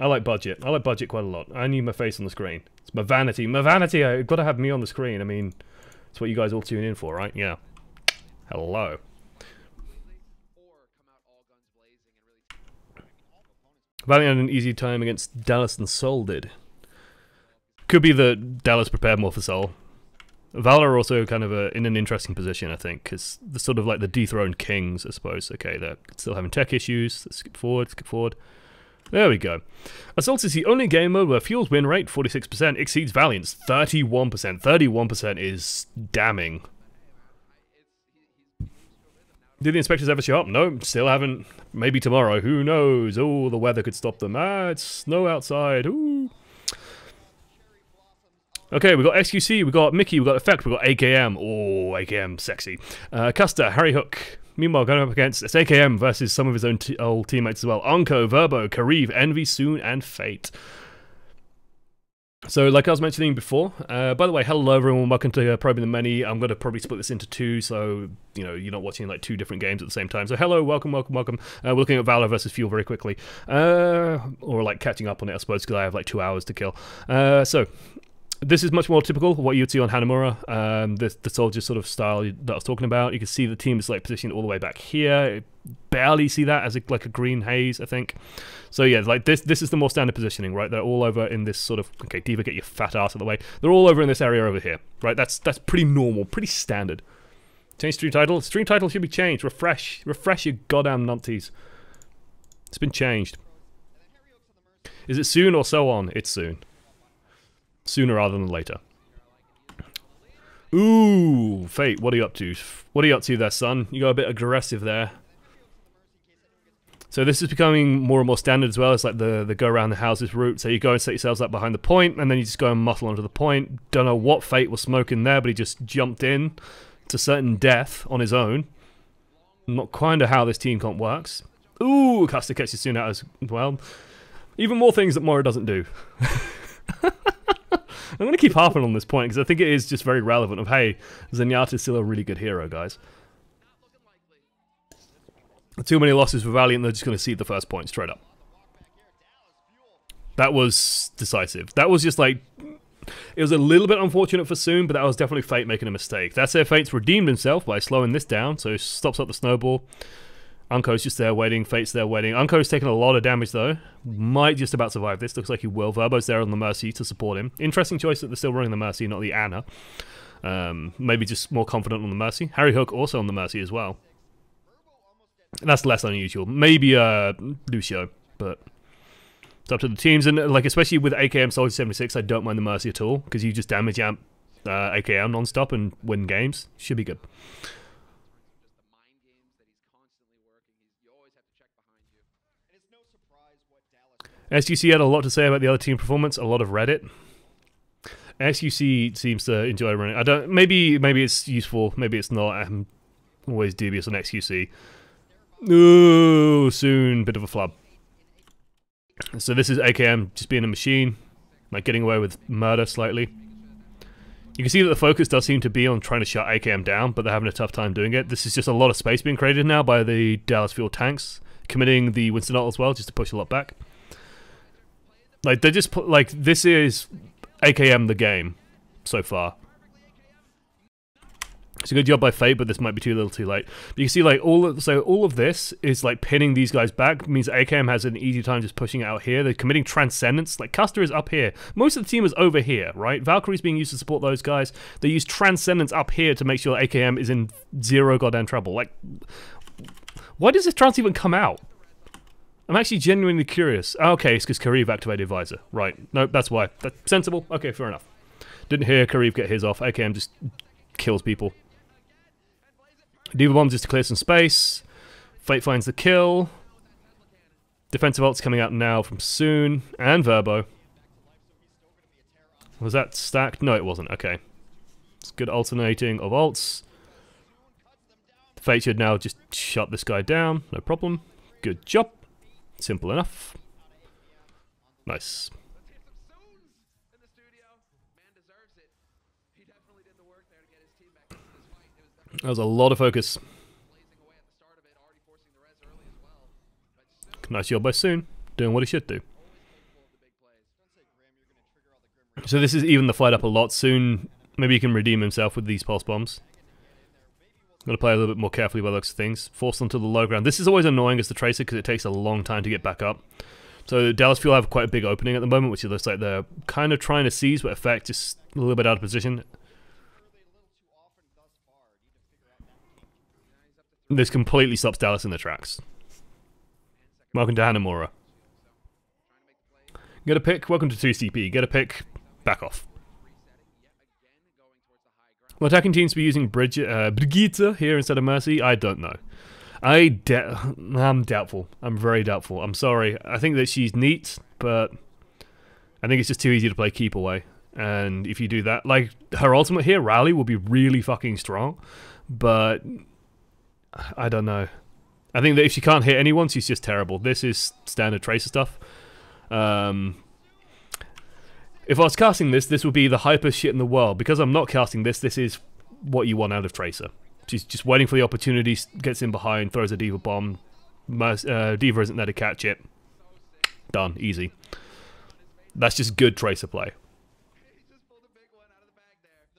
I like budget. I like budget quite a lot. I need my face on the screen. It's my vanity. My vanity, I've got to have me on the screen. I mean, it's what you guys all tune in for, right? Yeah. Hello. Valiant had an easy time against Dallas than Seoul did. Could be that Dallas prepared more for Seoul. Valor are also kind of in an interesting position, I think, because they're sort of like the dethroned kings, I suppose. Okay, they're still having tech issues. Let's skip forward, skip forward. There we go. Assault is the only game mode where Fuel's win rate, 46%, exceeds Valiant's 31%. 31% is damning. Did the inspectors ever show up? No, still haven't. Maybe tomorrow. Who knows? Oh, the weather could stop them. Ah, it's snow outside. Ooh. Okay, we got XQC, we got Mickey, we got Effect, we got AKM. Oh, AKM, sexy. Custer, Harry Hook. Meanwhile, going up against it's AKM versus some of his own old teammates as well. Unco, Verbo, Kariv, Envy, Soon, and Fate. So, like I was mentioning before, by the way, hello everyone, welcome to Probing the Many. I'm going to probably split this into two, so, you know, you're not watching like two different games at the same time. So, hello, welcome, welcome, welcome. We're looking at Valor versus Fuel very quickly. Or like catching up on it, I suppose, because I have like 2 hours to kill. So, this is much more typical of what you'd see on Hanamura, the soldier sort of style that I was talking about. You can see the team is like positioned all the way back here. Barely see that as like a green haze, I think. So yeah, like this is the more standard positioning, right? They're all over in this sort of, okay, Diva, get your fat ass out of the way. They're all over in this area over here, right? That's pretty normal, pretty standard. Change stream title. Stream title should be changed. Refresh your goddamn numpties. It's been changed. Is it soon or so on? It's soon. Sooner rather than later. Ooh, Fate, what are you up to? What are you up to there, son? You got a bit aggressive there. So this is becoming more and more standard as well. It's like the go around the houses route. So you go and set yourselves up behind the point, and then you just go and muscle onto the point. Don't know what Fate was smoking there, but he just jumped in to certain death on his own. Not quite sure how this team comp works. Ooh, Custer catches soon out as well. Even more things that Mora doesn't do. I'm going to keep harping on this point because I think it is just very relevant of, hey, Zenyatta's still a really good hero, guys. Too many losses for Valiant, they're just going to cede the first point straight up. That was decisive. That was just like, it was a little bit unfortunate for Soon, but that was definitely Fate making a mistake. That's it, Fate's redeemed himself by slowing this down, so he stops up the snowball. Unco's just there waiting, Fate's there waiting. Unco's taking a lot of damage though. Might just about survive this. Looks like he will. Verbo's there on the Mercy to support him. Interesting choice that they're still running the Mercy, not the Ana. Maybe just more confident on the Mercy. Harry Hook also on the Mercy as well. That's less unusual. Maybe Lucio, but it's up to the teams. And like especially with AKM Soldier 76, I don't mind the Mercy at all because you just damage amp AKM non-stop and win games. Should be good. SUC had a lot to say about the other team performance, a lot of Reddit. SUC seems to enjoy running. I don't. Maybe it's useful. Maybe it's not. I'm always dubious on XQC. Ooh, Soon, bit of a flub. So this is AKM just being a machine, like getting away with murder slightly. You can see that the focus does seem to be on trying to shut AKM down, but they're having a tough time doing it. This is just a lot of space being created now by the Dallas Fuel tanks, committing the Winston ult as well, just to push a lot back. Like, they just put, like, this is AKM the game so far. It's a good job by Fate, but this might be too little too late. But you can see, like, all of this is, like, pinning these guys back. It means AKM has an easy time just pushing out here. They're committing Transcendence. Like, Custer is up here. Most of the team is over here, right? Valkyrie's being used to support those guys. They use Transcendence up here to make sure AKM is in zero goddamn trouble. Like, why does this trance even come out? I'm actually genuinely curious. Oh, okay, it's because Kariv activated Visor. Right. Nope, that's why. That's sensible. Okay, fair enough. Didn't hear Kariv get his off. AKM just kills people. Diva Bomb just to clear some space. Fate finds the kill. Defensive ult's coming out now from Soon. And Verbo. Was that stacked? No, it wasn't. Okay. It's good alternating of ults. Fate should now just shut this guy down. No problem. Good job. Simple enough. Nice. That was a lot of focus. Nice job by Soon, doing what he should do. So this is even the fight up a lot. Soon, maybe he can redeem himself with these pulse bombs. I'm going to play a little bit more carefully by the looks of things. Forced onto the low ground. This is always annoying as the Tracer because it takes a long time to get back up. So Dallas Fuel have quite a big opening at the moment, which it looks like they're kind of trying to seize, but effect just a little bit out of position. This completely stops Dallas in their tracks. Welcome to Hanamura. Get a pick. Welcome to 2CP. Get a pick. Back off. Will attacking teams be using Brigitte here instead of Mercy? I don't know. I'm doubtful. I'm very doubtful. I'm sorry. I think that she's neat, but I think it's just too easy to play keep away. And if you do that, like her ultimate here, Rally, will be really fucking strong, but I don't know. I think that if she can't hit anyone, she's just terrible. This is standard Tracer stuff. If I was casting this, this would be the hyper shit in the world. Because I'm not casting this, this is what you want out of Tracer. She's just waiting for the opportunity, gets in behind, throws a D.Va bomb. D.Va isn't there to catch it. Done. Easy. That's just good Tracer play.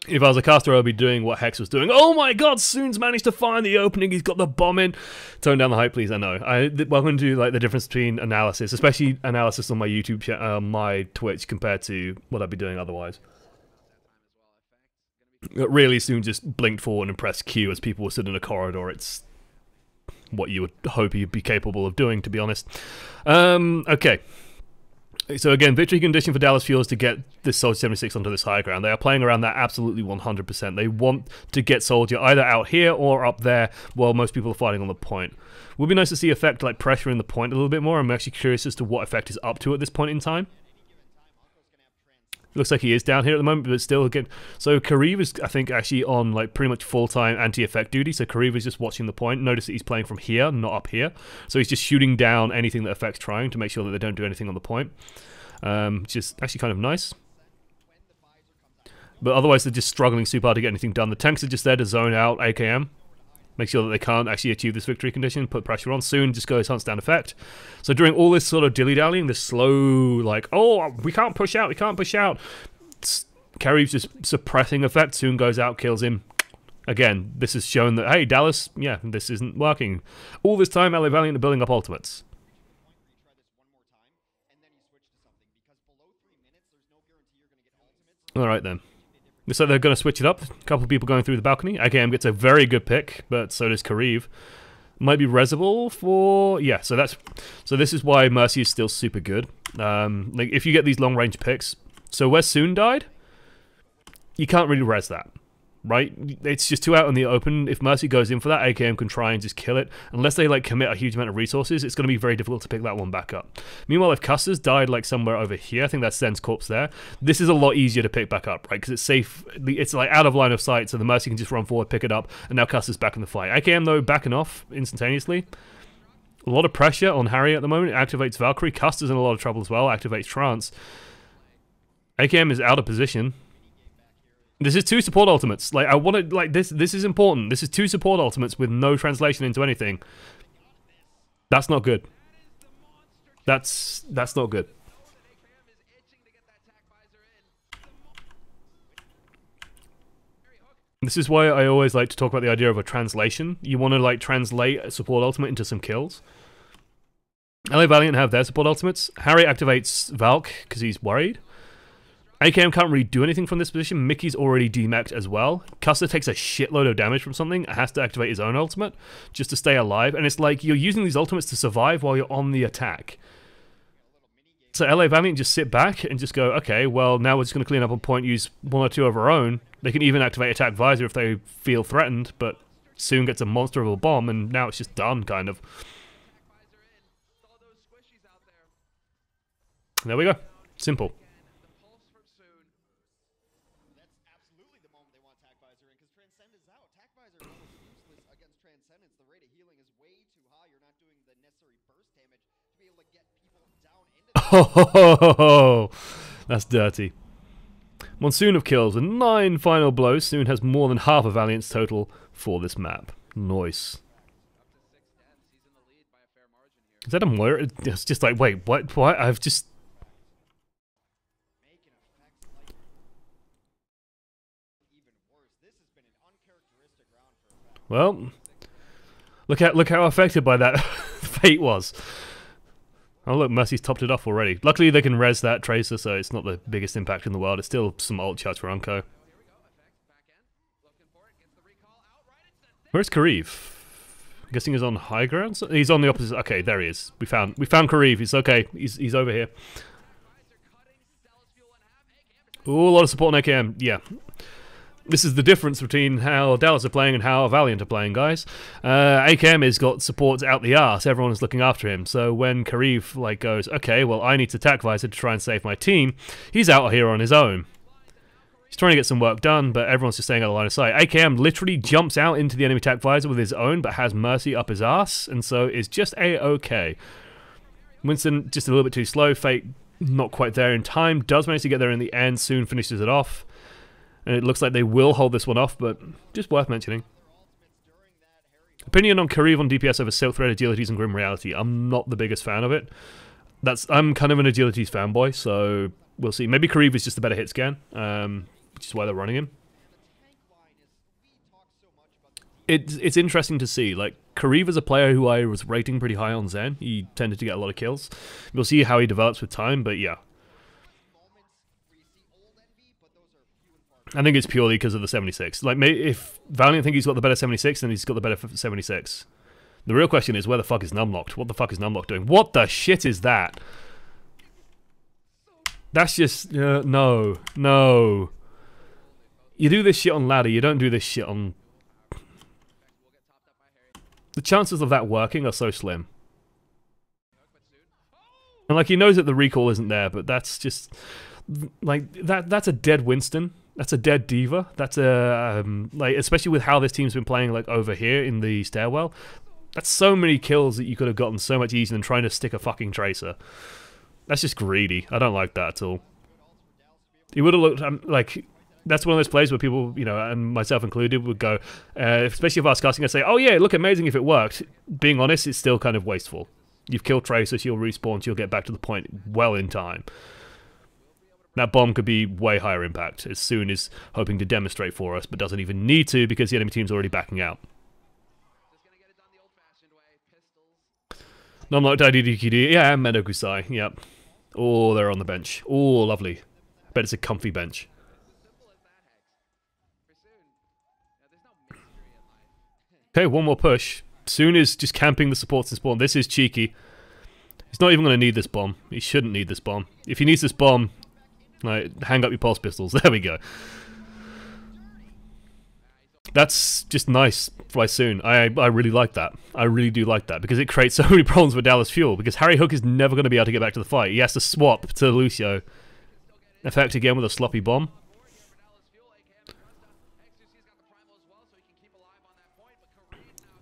If I was a caster, I'd be doing what Hex was doing. Oh my god, Soon's managed to find the opening, he's got the bomb in. Tone down the hype, please, I know. Welcome to like the difference between analysis, especially analysis on my YouTube channel, my Twitch, compared to what I'd be doing otherwise. Really, Soon just blinked forward and pressed Q as people were stood in a corridor. It's what you would hope he'd be capable of doing, to be honest. Okay. So again, victory condition for Dallas Fuel is to get this Soldier 76 onto this high ground. They are playing around that absolutely 100%. They want to get Soldier either out here or up there while most people are fighting on the point. Would be nice to see Effect like pressure in the point a little bit more. I'm actually curious as to what Effect is up to at this point in time. Looks like he is down here at the moment, but still again. So Kariv is, I think, actually on like pretty much full-time anti-effect duty. So Kariv is just watching the point. Notice that he's playing from here, not up here. So he's just shooting down anything that Effect's trying to make sure that they don't do anything on the point. Which is actually kind of nice. But otherwise, they're just struggling super hard to get anything done. The tanks are just there to zone out AKM. Make sure that they can't actually achieve this victory condition, put pressure on. Soon just goes hunts down effect. So during all this sort of dilly-dallying, this slow, like, oh, we can't push out, we can't push out. Kariv's just suppressing effect. Soon goes out, kills him. Again, this has shown that, hey, Dallas, yeah, this isn't working. All this time, LA Valiant are building up ultimates. Alright then. Looks like they're going to switch it up. A couple of people going through the balcony. AKM gets a very good pick, but so does Kariv. Might be Resable for... yeah, so this is why Mercy is still super good. Like, if you get these long-range picks... so where Soon died, you can't really res that. Right? It's just too out in the open. If Mercy goes in for that, AKM can try and just kill it. Unless they like commit a huge amount of resources, it's going to be very difficult to pick that one back up. Meanwhile, if Custer's died like somewhere over here, I think that's Zen's corpse there, this is a lot easier to pick back up, right? Because it's safe, it's like out of line of sight, so the Mercy can just run forward, pick it up, and now Custer's back in the fight. AKM, though, backing off instantaneously. A lot of pressure on Harry at the moment. It activates Valkyrie. Custer's in a lot of trouble as well. Activates Trance. AKM is out of position. This is 2 support ultimates. Like, I want to, like, this is important. This is 2 support ultimates with no translation into anything. That's not good. That's not good. This is why I always like to talk about the idea of a translation. You want to, like, translate a support ultimate into some kills. LA Valiant have their support ultimates. Harry activates Valk because he's worried. AKM can't really do anything from this position. Mickey's already demeched as well. Custer takes a shitload of damage from something. Has to activate his own ultimate just to stay alive. And it's like you're using these ultimates to survive while you're on the attack. So LA Valiant just sit back and just go, okay, well, now we're just going to clean up on point, use 1 or 2 of our own. They can even activate Attack Visor if they feel threatened, but Soon gets a monster of a bomb, and now it's just done, kind of. There we go. Simple. Oh, that's dirty. Monsoon of kills with 9 final blows. Soon has more than half of Valiant's total for this map. Nice. Is that a Moira? It's just like, wait, what? I've just... Well, look how affected by that Fate was. Oh look, Mercy's topped it off already. Luckily they can res that Tracer, so it's not the biggest impact in the world. It's still some ult charge for Unco. Where's Kariv? I'm guessing he's on high ground? He's on the opposite. Okay, there he is. We found Kariv. He's okay. He's over here. Ooh, a lot of support on AKM. Yeah. This is the difference between how Dallas are playing and how Valiant are playing, guys. AKM has got supports out the arse. Everyone is looking after him. So when Kariv like goes, okay, well I need to attack Visor to try and save my team, he's out here on his own. He's trying to get some work done, but everyone's just staying out of line of sight. AKM literally jumps out into the enemy attack visor with his own, but has Mercy up his ass, and so is just a-okay. Winston just a little bit too slow. Fate not quite there in time. Does manage to get there in the end. Soon finishes it off. And it looks like they will hold this one off, but just worth mentioning. Opinion on Kariv on DPS over Silk Thread, Agilities, and Grim Reality. I'm not the biggest fan of it. I'm kind of an Agilities fanboy, so we'll see. Maybe Kariv is just a better hit scan, which is why they're running him. It's interesting to see. Like, Kariv is a player who I was rating pretty high on Zen. He tended to get a lot of kills. We'll see how he develops with time, but yeah. I think it's purely because of the 76. Like, if Valiant think he's got the better 76, then he's got the better 76. The real question is, where the fuck is Numlocked? What the fuck is Numlocked doing? What the shit is that? That's just... no. No. You do this shit on ladder, you don't do this shit on... The chances of that working are so slim. And, like, he knows that the recall isn't there, but that's just... Like, that's a dead Winston. That's a dead Diva. That's a... like, especially with how this team's been playing, like, over here in the stairwell. That's so many kills that you could have gotten so much easier than trying to stick a fucking Tracer. That's just greedy. I don't like that at all. He would have looked... like... That's one of those plays where people, you know, and myself included, would go, especially if I was casting, I'd say, oh yeah, look amazing if it worked. Being honest, it's still kind of wasteful. You've killed Tracer, she'll respawn, she'll get back to the point well in time. That bomb could be way higher impact, as soon as hoping to demonstrate for us, but doesn't even need to because the enemy team's already backing out. Non-locked IDDQD, yeah, and Medokusai, yep. Oh, they're on the bench. Oh, lovely. I bet it's a comfy bench. Okay, one more push. Soon is just camping the supports and spawn. This is cheeky. He's not even going to need this bomb. He shouldn't need this bomb. If he needs this bomb, like, hang up your pulse pistols. There we go. That's just nice by Soon. I really like that. I really do like that, because it creates so many problems with Dallas Fuel, because Harry Hook is never going to be able to get back to the fight. He has to swap to Lucio. Effect again with a sloppy bomb.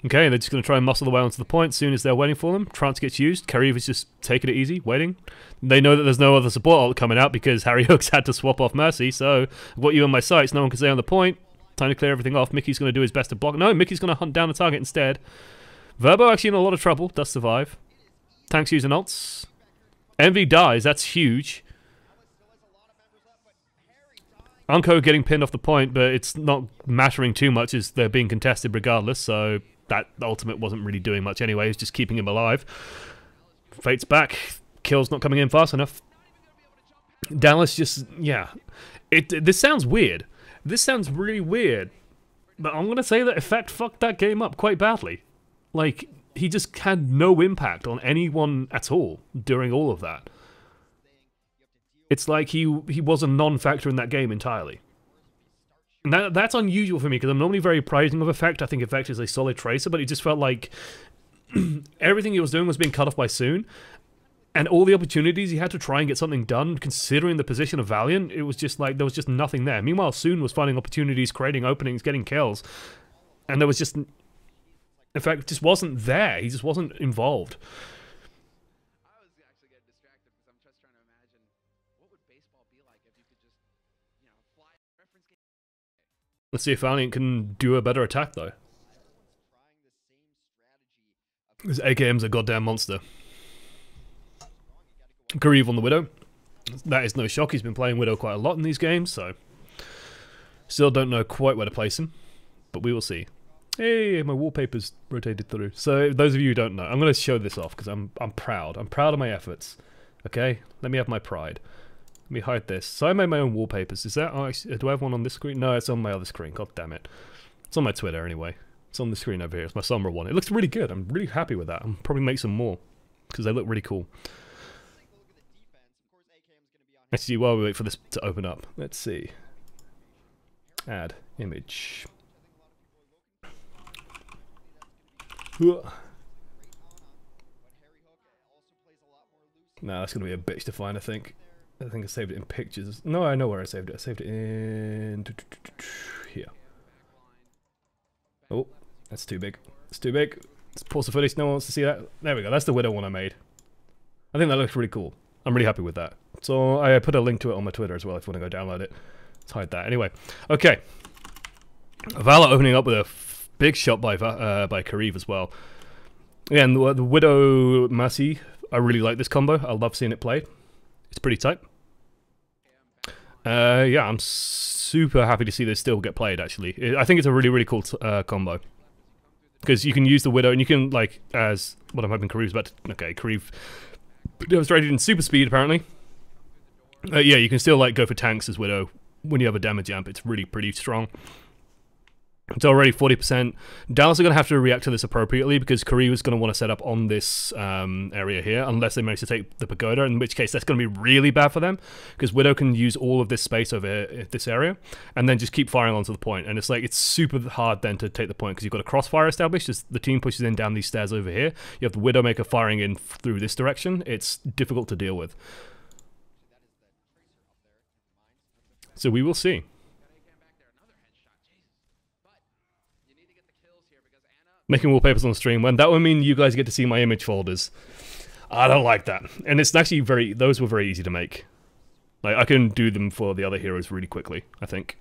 Okay, they're just going to try and muscle their way onto the point. Soon as they're waiting for them, Trance gets used. Kariv is just taking it easy, waiting. They know that there's no other support ult coming out because Harry Hook's had to swap off Mercy, so I've got you on my sights. No one can stay on the point. Time to clear everything off. Mickey's going to do his best to block. No, Mickey's going to hunt down the target instead. Verbo actually in a lot of trouble. Does survive. Tanks using ults. Envy dies. That's huge. Unco getting pinned off the point, but it's not mattering too much as they're being contested regardless, so... That ultimate wasn't really doing much anyway, it's just keeping him alive. Fate's back, kill's not coming in fast enough. Dallas just, yeah. This sounds weird. This sounds really weird. But I'm going to say that Effect fucked that game up quite badly. Like, he just had no impact on anyone at all during all of that. It's like he was a non-factor in that game entirely. And that's unusual for me, because I'm normally very prizing of Effect. I think Effect is a solid Tracer, but it just felt like everything he was doing was being cut off by Soon. And all the opportunities he had to try and get something done, considering the position of Valiant, it was just like, there was just nothing there. Meanwhile, Soon was finding opportunities, creating openings, getting kills. And there was just... Effect just wasn't there. He just wasn't involved. Let's see if Valiant can do a better attack, though. This AKM's a goddamn monster. Kariv on the Widow. That is no shock, he's been playing Widow quite a lot in these games, so... Still don't know quite where to place him, but we will see. Hey, my wallpaper's rotated through. So those of you who don't know, I'm going to show this off because I'm proud. I'm proud of my efforts. Okay, let me have my pride. Let me hide this. So I made my own wallpapers. Is that? Oh, do I have one on this screen? No, it's on my other screen. God damn it. It's on my Twitter anyway. It's on the screen over here. It's my summer one. It looks really good. I'm really happy with that. I'll probably make some more because they look really cool. Actually, while we wait for this to open up, let's see. Add image. No, that's gonna be a bitch to find. I think I saved it in pictures. No, I know where I saved it. I saved it in here. Oh, that's too big. It's too big. Let's pause the footage. No one wants to see that. There we go. That's the Widow one I made. I think that looks really cool. I'm really happy with that. So I put a link to it on my Twitter as well if you want to go download it. Let's hide that. Anyway, okay. Valor opening up with a big shot by Kariv as well. Yeah, and the Widow Massey, I really like this combo. I love seeing it played. It's pretty tight. Yeah, I'm super happy to see this still get played, actually. I think it's a really, really cool combo. Because you can use the Widow, and you can, like, as what I'm hoping Kariv's about to... Okay, Kariv demonstrated in super speed, apparently. Yeah, you can still, like, go for tanks as Widow when you have a damage amp. It's really pretty strong. It's already 40%. Dallas are going to have to react to this appropriately because Kariv is going to want to set up on this area here unless they manage to take the pagoda, in which case that's going to be really bad for them because Widow can use all of this space over this area and then just keep firing onto the point. And it's like it's super hard then to take the point because you've got a crossfire established as the team pushes in down these stairs over here. You have the Widowmaker firing in through this direction. It's difficult to deal with. So we will see. Making wallpapers on the stream, when that would mean you guys get to see my image folders. I don't like that. And it's actually those were very easy to make. Like, I can do them for the other heroes really quickly, I think.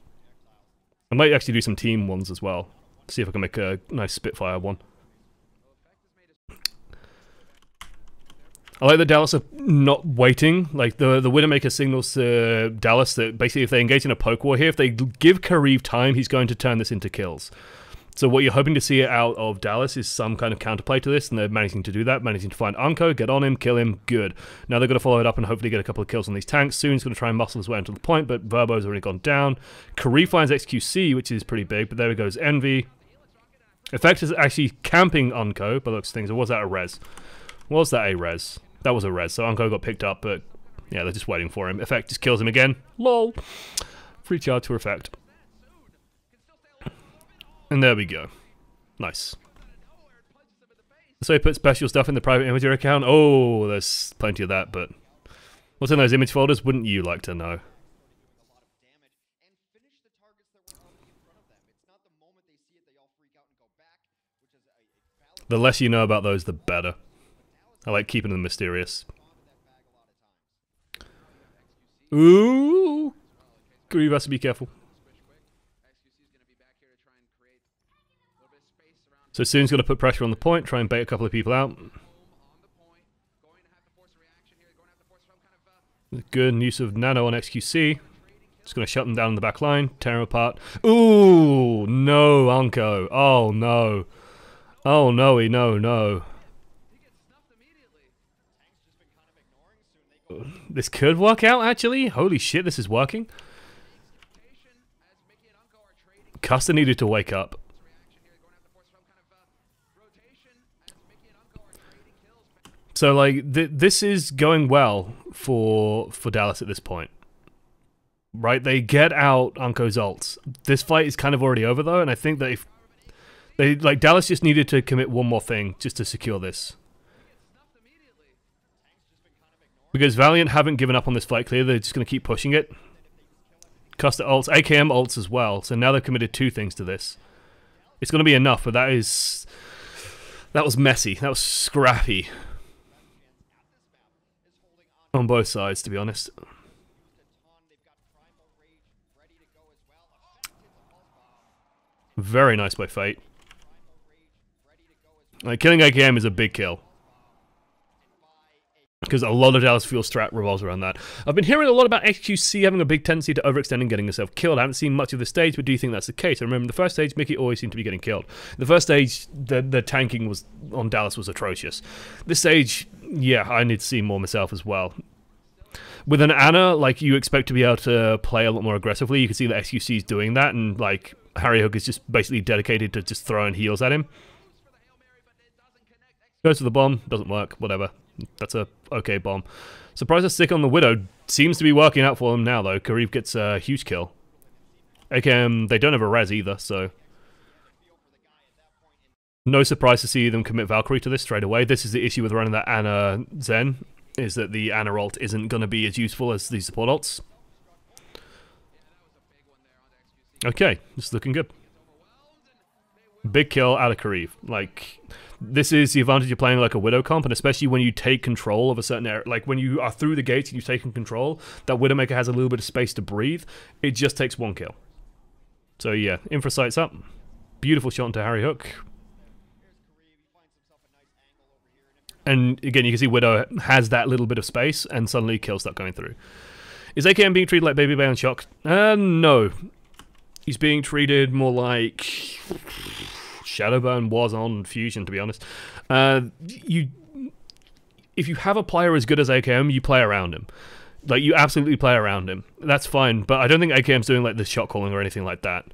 I might actually do some team ones as well. See if I can make a nice Spitfire one. I like that Dallas are not waiting. Like, the Widowmaker signals to Dallas that basically if they engage in a poke war here, if they give Kariv time, he's going to turn this into kills. So what you're hoping to see out of Dallas is some kind of counterplay to this, and they're managing to do that, managing to find Unko, get on him, kill him, good. Now they're going to follow it up and hopefully get a couple of kills on these tanks. Soon's going to try and muscle his way onto the point, but Verbo's already gone down. Kariv finds XQC, which is pretty big, but there goes Envy. Effect is actually camping Unko, by the looks of things, or was that a res? Was that a res? That was a res, so Unko got picked up, but yeah, they're just waiting for him. Effect just kills him again. LOL. Free charge to Effect. And there we go. Nice. So he put special stuff in the private imager account. Oh, there's plenty of that, but what's in those image folders? Wouldn't you like to know? The less you know about those, the better. I like keeping them mysterious. Ooh! Kariv has to be careful. So Soon's going to put pressure on the point, try and bait a couple of people out. Good use of Nano on XQC. Just going to shut them down in the back line, tear them apart. Ooh, no, Unko. Oh, no. Oh, no, no. This could work out, actually. Holy shit, this is working. Custer needed to wake up. So, like, this is going well for Dallas at this point. Right? They get out Unko's ults. This fight is kind of already over, though, and I think that if like, Dallas just needed to commit one more thing just to secure this. Because Valiant haven't given up on this fight, clearly. They're just going to keep pushing it. Custer ults, AKM ults as well, so now they've committed 2 things to this. It's going to be enough, but that was messy. That was scrappy. On both sides, to be honest. Very nice by Fate. Like, killing AKM is a big kill. because a lot of Dallas Fuel strat revolves around that. I've been hearing a lot about XQC having a big tendency to overextend and getting herself killed. I haven't seen much of the stage, but do you think that's the case? I remember the first stage, Mickey always seemed to be getting killed. The first stage, the tanking was on Dallas was atrocious. This stage, yeah, I need to see more myself as well. With an Ana, like, you expect to be able to play a lot more aggressively. You can see that XQC is doing that, and, like, Harry Hook is just basically dedicated to just throwing heals at him. Goes for the bomb, doesn't work, whatever. That's a okay bomb. Surprised sick on the Widow. Seems to be working out for him now, though. Karif gets a huge kill. AKM, they don't have a res either, so... No surprise to see them commit Valkyrie to this straight away. This is the issue with running that Ana Zen, is that the Ana ult isn't going to be as useful as the support ults. Okay, this is looking good. Big kill out of Karif. Like, this is the advantage of playing like a Widow comp, and especially when you take control of a certain area. Like, when you are through the gates and you've taken control, that Widowmaker has a little bit of space to breathe. It just takes one kill. So yeah, infra sights up. Beautiful shot into Harry Hook. And again, you can see Widow has that little bit of space, and suddenly kills start going through. Is AKM being treated like Baby Bay on Shock? No. He's being treated more like Shadowburn was on Fusion, to be honest. If you have a player as good as AKM, you play around him. Like, you absolutely play around him. That's fine, but I don't think AKM's doing like the shot calling or anything like that.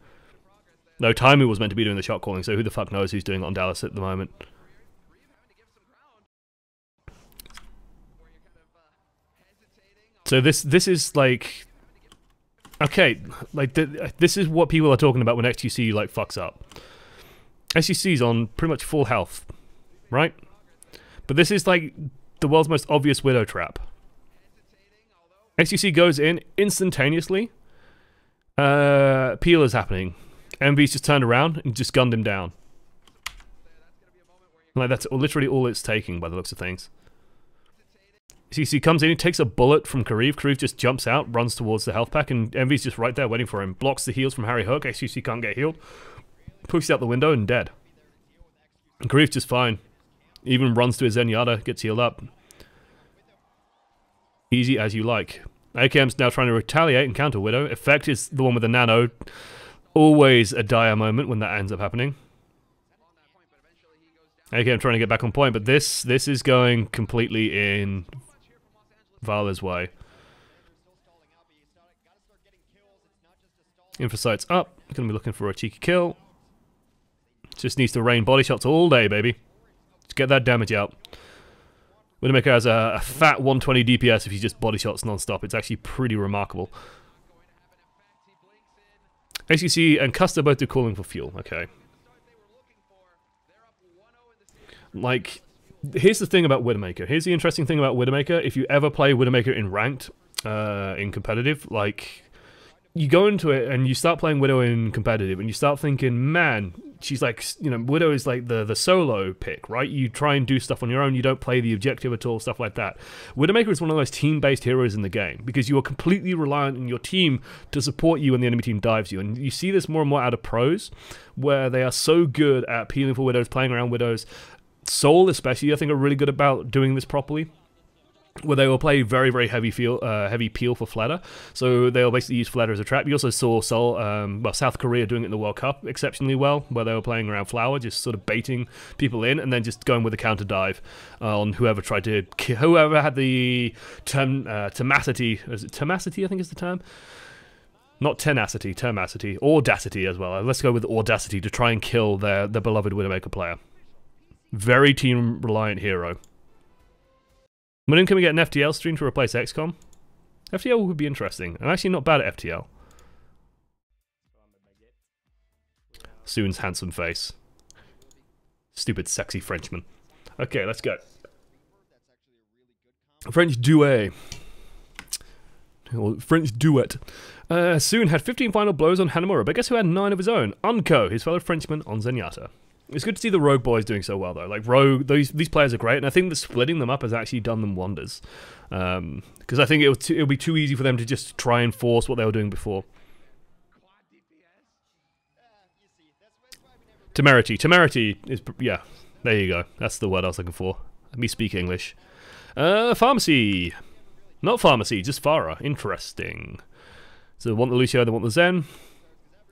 No, Taimu was meant to be doing the shot calling, so who the fuck knows who's doing it on Dallas at the moment. So this is like, okay, like this is what people are talking about when XQC like fucks up. XQC's on pretty much full health, right? But this is like the world's most obvious Widow trap. XQC goes in instantaneously. Peel is happening. MV's just turned around and just gunned him down. Like, that's literally all it's taking by the looks of things. CC comes in, he takes a bullet from Karif. Karif just jumps out, runs towards the health pack, and Envy's just right there waiting for him. Blocks the heals from Harry Hook. XQC can't get healed. Pushes out the window and dead. And Karif just fine. Even runs to his Zenyatta, gets healed up. Easy as you like. AKM's now trying to retaliate and counter Widow. Effect is the one with the nano. Always a dire moment when that ends up happening. AKM trying to get back on point, but this is going completely in Vala's way. Infosight's up. Gonna be looking for a cheeky kill. Just needs to rain body shots all day, baby. Just get that damage out. Widowmaker has a fat 120 DPS if he just body shots non-stop. It's actually pretty remarkable. HCC and Custer both do calling for fuel. Okay. Like, here's the thing about Widowmaker. Here's the interesting thing about Widowmaker. If you ever play Widowmaker in ranked, in competitive, like, you go into it and you start playing Widow in competitive and you start thinking, man, she's like, you know, Widow is like the solo pick, right? You try and do stuff on your own, you don't play the objective at all, stuff like that. Widowmaker is one of the most team-based heroes in the game because you are completely reliant on your team to support you when the enemy team dives you. And you see this more and more out of pros, where they are so good at peeling for Widows, playing around Widows. Soul especially, I think, are really good about doing this properly, where they will play very, very heavy peel for Flatter. So they'll basically use Flatter as a trap. You also saw Seoul, well, South Korea doing it in the World Cup exceptionally well, where they were playing around Flower, just sort of baiting people in and then just going with a counter dive on whoever tried to whoever had the tenacity. Is it tenacity? I think is the term. Not tenacity, tenacity, audacity as well. Let's go with audacity to try and kill their beloved Widowmaker player. Very team reliant hero. When can we get an FTL stream to replace XCOM? FTL would be interesting. I'm actually not bad at FTL. Soon's handsome face. Stupid sexy Frenchman. Okay, let's go. French duet. French duet. Soon had 15 final blows on Hanamura, but guess who had 9 of his own? Unco, his fellow Frenchman, on Zenyatta. It's good to see the Rogue boys doing so well, though. Like, Rogue, these players are great, and I think that splitting them up has actually done them wonders. Because I think it'll be too easy for them to just try and force what they were doing before. Temerity. Temerity is, yeah, there you go. That's the word I was looking for. Let me speak English. Pharmacy. Not Pharmacy, just Farah. Interesting. So they want the Lucio, they want the Zen.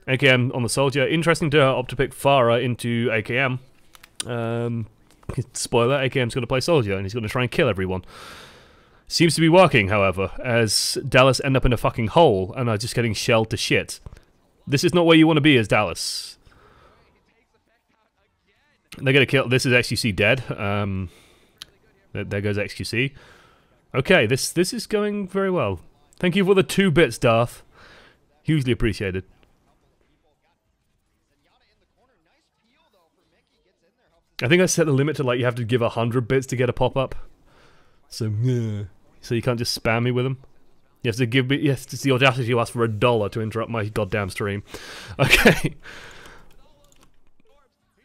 AKM on the Soldier. Interesting to opt to pick Farah into AKM. Spoiler, AKM's going to play Soldier, and he's going to try and kill everyone. Seems to be working, however, as Dallas end up in a fucking hole and are just getting shelled to shit. This is not where you want to be as Dallas. They're going to kill... This is XQC dead. There goes XQC. Okay, this is going very well. Thank you for the 2 bits, Darth. Hugely appreciated. I think I set the limit to, like, you have to give 100 bits to get a pop-up. So, yeah. So you can't just spam me with them. You have to give me... Yes, it's the audacity to ask for $1 to interrupt my goddamn stream. Okay.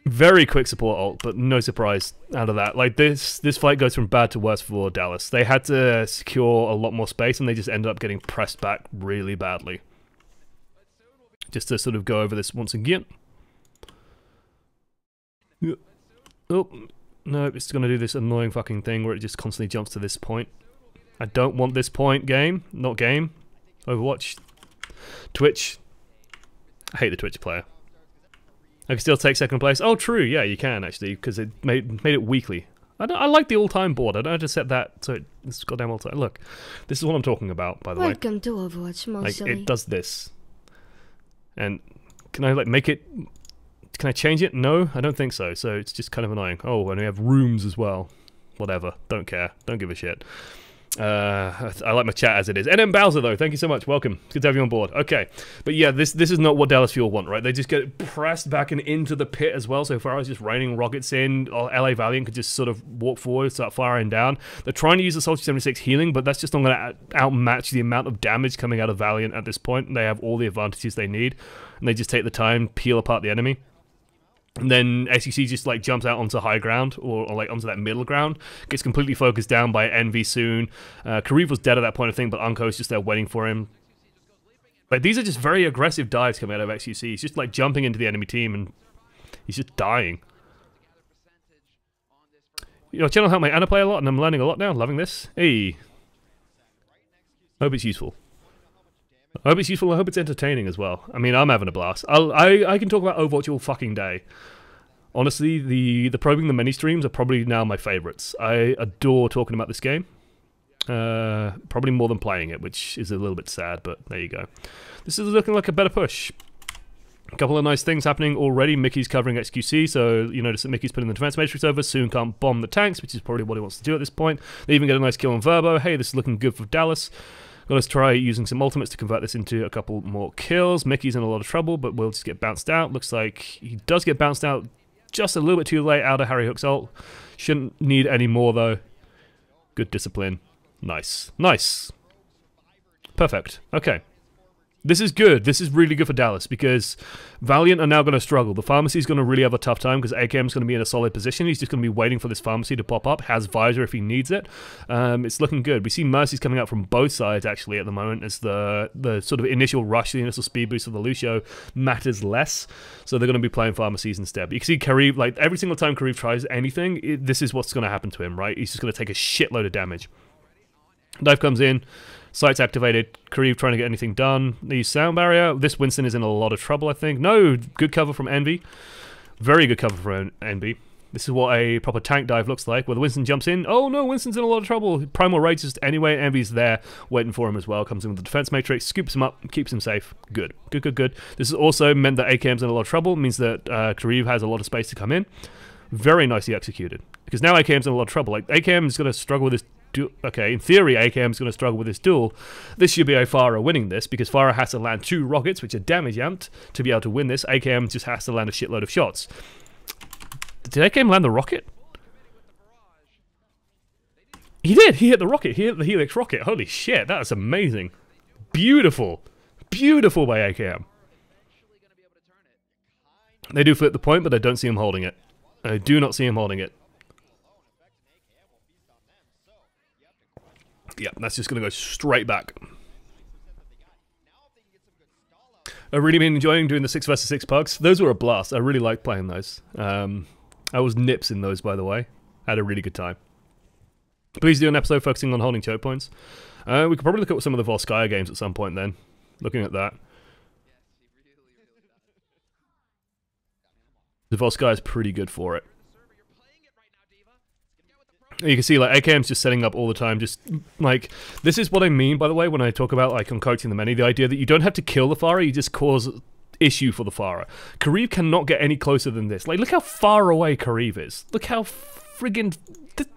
Very quick support ult, but no surprise out of that. Like, this fight goes from bad to worse for Dallas. They had to secure a lot more space, and they just ended up getting pressed back really badly. Just to sort of go over this once again. Oh, no, it's going to do this annoying fucking thing where it just constantly jumps to this point. I don't want this point, game. Not game. Overwatch. Twitch. I hate the Twitch player. I can still take second place. Oh, true. Yeah, you can, actually, because it made it weekly. I like the all-time board. I don't have to set that so it's goddamn all-time. Look, this is what I'm talking about, by the way. Welcome to Overwatch, mostly. Like, it does this. And can I, like, make it... Can I change it? No, I don't think so. So it's just kind of annoying. Oh, and we have rooms as well. Whatever. Don't care. Don't give a shit. I like my chat as it is. NM Bowser, though, thank you so much. Welcome. It's good to have you on board. Okay. But yeah, this is not what Dallas Fuel want, right? They just get pressed back and into the pit as well. So far as just raining rockets in, or LA Valiant could just sort of walk forward, start firing down. They're trying to use the Soldier 76 healing, but that's just not going to outmatch the amount of damage coming out of Valiant at this point. They have all the advantages they need, and they just take the time, peel apart the enemy. And then SEC just like jumps out onto high ground or like onto that middle ground, gets completely focused down by Envy soon. Kareev was dead at that point, I think, but Unco's just there waiting for him. Like, these are just very aggressive dives coming out of XQC. He's just like jumping into the enemy team and he's just dying. Your channel helped my Anna play a lot and I'm learning a lot now. Loving this. Hey. Hope it's useful. I hope it's useful. I hope it's entertaining as well. I mean, I'm having a blast. I can talk about Overwatch all fucking day. Honestly, the Probing the Many streams are probably now my favorites. I adore talking about this game. Probably more than playing it, which is a little bit sad, but there you go. This is looking like a better push. A couple of nice things happening already. Mickey's covering XQC, so you notice that Mickey's putting the defense matrix over. Soon can't bomb the tanks, which is probably what he wants to do at this point. They even get a nice kill on Verbo. Hey, this is looking good for Dallas. Got to try using some ultimates to convert this into a couple more kills. Mickey's in a lot of trouble, but will just get bounced out. Looks like he does get bounced out just a little bit too late out of Harry Hook's ult. Shouldn't need any more, though. Good discipline. Nice. Nice. Perfect. Okay. This is good. This is really good for Dallas because Valiant are now going to struggle. The Pharmacy is going to really have a tough time because AKM is going to be in a solid position. He's just going to be waiting for this Pharmacy to pop up. Has Visor if he needs it. It's looking good. We see Mercy's coming out from both sides actually at the moment as the sort of initial rush, the initial speed boost of the Lucio matters less. So they're going to be playing Pharmacies instead. But you can see Kareev, like every single time Kareev tries anything, this is what's going to happen to him, right? He's just going to take a shitload of damage. Dive comes in. Sights activated. Kareev trying to get anything done. The sound barrier. This Winston is in a lot of trouble, I think. No, good cover from Envy. Very good cover from Envy. This is what a proper tank dive looks like, where the Winston jumps in. Oh no, Winston's in a lot of trouble. Primal Rage just anyway. Envy's there waiting for him as well. Comes in with the defense matrix, scoops him up, keeps him safe. Good. Good, good, good. This has also meant that AKM's in a lot of trouble. It means that Kareev has a lot of space to come in. Very nicely executed. Because now AKM's in a lot of trouble. Like, AKM is going to struggle with this. Okay, in theory, AKM is going to struggle with this duel. This should be a Farah winning this, because Farah has to land 2 rockets, which are damage amped, to be able to win this. AKM just has to land a shitload of shots. Did AKM land the rocket? He did! He hit the rocket! He hit the Helix rocket! Holy shit, that is amazing! Beautiful! Beautiful by AKM. They do flip the point, but I don't see him holding it. I do not see him holding it. Yeah, that's just going to go straight back. I've really been enjoying doing the 6 vs 6 pugs. Those were a blast. I really liked playing those. I was nips in those, by the way. Had a really good time. Please do an episode focusing on holding choke points. We could probably look at some of the Volskaya games at some point then. Looking at that. The Volskaya is pretty good for it. You can see, like, AKM's just setting up all the time, just, like, this is what I mean, by the way, when I talk about, like, on coaching the many, the idea that you don't have to kill the Pharah, you just cause issue for the Pharah. Kariv cannot get any closer than this. Like, look how far away Kariv is. Look how friggin'...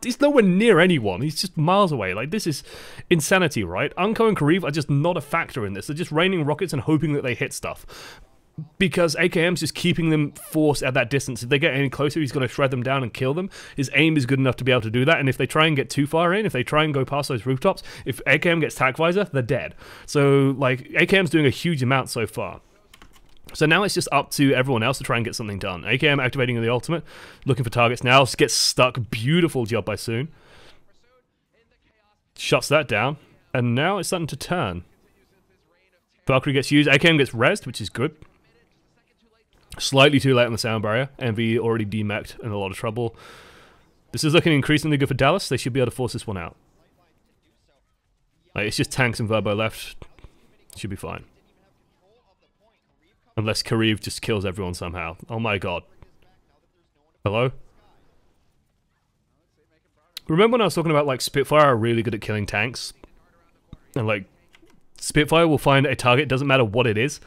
He's nowhere near anyone. He's just miles away. Like, this is insanity, right? Unko and Kariv are just not a factor in this. They're just raining rockets and hoping that they hit stuff. Because AKM's just keeping them forced at that distance. If they get any closer, he's going to shred them down and kill them. His aim is good enough to be able to do that, and if they try and get too far in, if they try and go past those rooftops, if AKM gets tac visor, they're dead. So, like, AKM's doing a huge amount so far. So now it's just up to everyone else to try and get something done. AKM activating the ultimate, looking for targets now, gets stuck. Beautiful job by Soon. Shuts that down, and now it's starting to turn. Valkyrie gets used, AKM gets rezzed, which is good. Slightly too late on the sound barrier. MV already demeched in a lot of trouble. This is looking increasingly good for Dallas. They should be able to force this one out. Like, it's just tanks and Verbo left. Should be fine. Unless Kariv just kills everyone somehow. Oh my god. Hello? Remember when I was talking about, like, Spitfire are really good at killing tanks? And, like, Spitfire will find a target, doesn't matter what it is.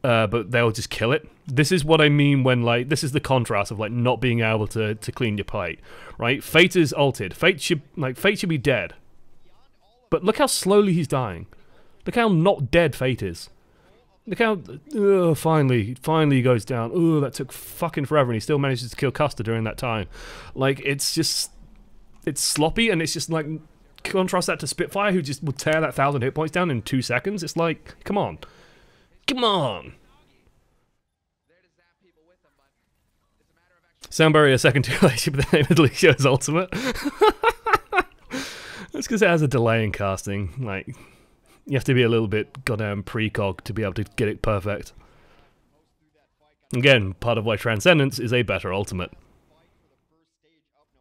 But they'll just kill it. This is what I mean when, like, this is the contrast of, like, not being able to clean your plate, right? Fate is ulted. Fate should be dead. But look how slowly he's dying. Look how not dead Fate is. Look how, finally he goes down. Oh, that took fucking forever, and he still manages to kill Custer during that time. Like, it's just, it's sloppy, and it's just, like, contrast that to Spitfire, who just will tear that 1,000 hit points down in 2 seconds. It's like, come on. Come on! Sound barrier second too late, but then it literally shows ultimate. That's because it has a delay in casting. Like, you have to be a little bit goddamn precog to be able to get it perfect. Again, part of why Transcendence is a better ultimate.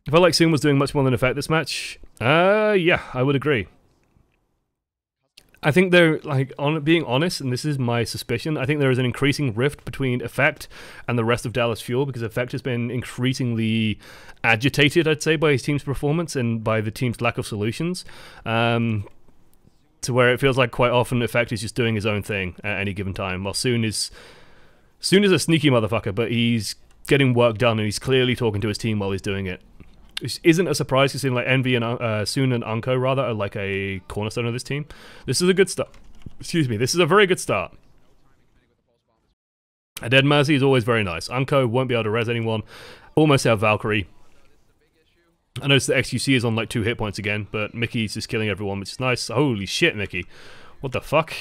I felt like Soon was doing much more than Effect this match. Yeah, I would agree. I think they're, like, being honest, and this is my suspicion, I think there is an increasing rift between Effect and the rest of Dallas Fuel, because Effect has been increasingly agitated, I'd say, by his team's performance and by the team's lack of solutions, to where it feels like quite often Effect is just doing his own thing at any given time, while Soon is a sneaky motherfucker, but he's getting work done, and he's clearly talking to his team while he's doing it. Which isn't a surprise, considering like Envy and Soon and Unko rather are like a cornerstone of this team. This is a good start. Excuse me, this is a very good start. A Dead Mercy is always very nice. Unko won't be able to res anyone. Almost have Valkyrie. I noticed that XQC is on like 2 hit points again, but Mickey's just killing everyone, which is nice. Holy shit, Mickey. What the fuck?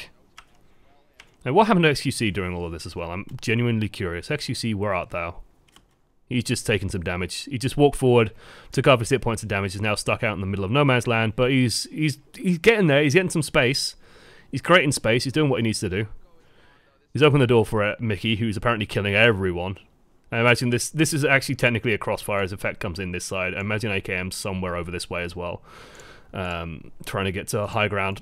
And what happened to XQC during all of this as well? I'm genuinely curious. XQC, where art thou? He's just taken some damage. He just walked forward, took off his hit points of damage, is now stuck out in the middle of no man's land, but he's getting there, he's getting some space. He's creating space, he's doing what he needs to do. He's opened the door for Mickey, who's apparently killing everyone. I imagine this is actually technically a crossfire as Effect comes in this side. I imagine AKM somewhere over this way as well. Trying to get to high ground.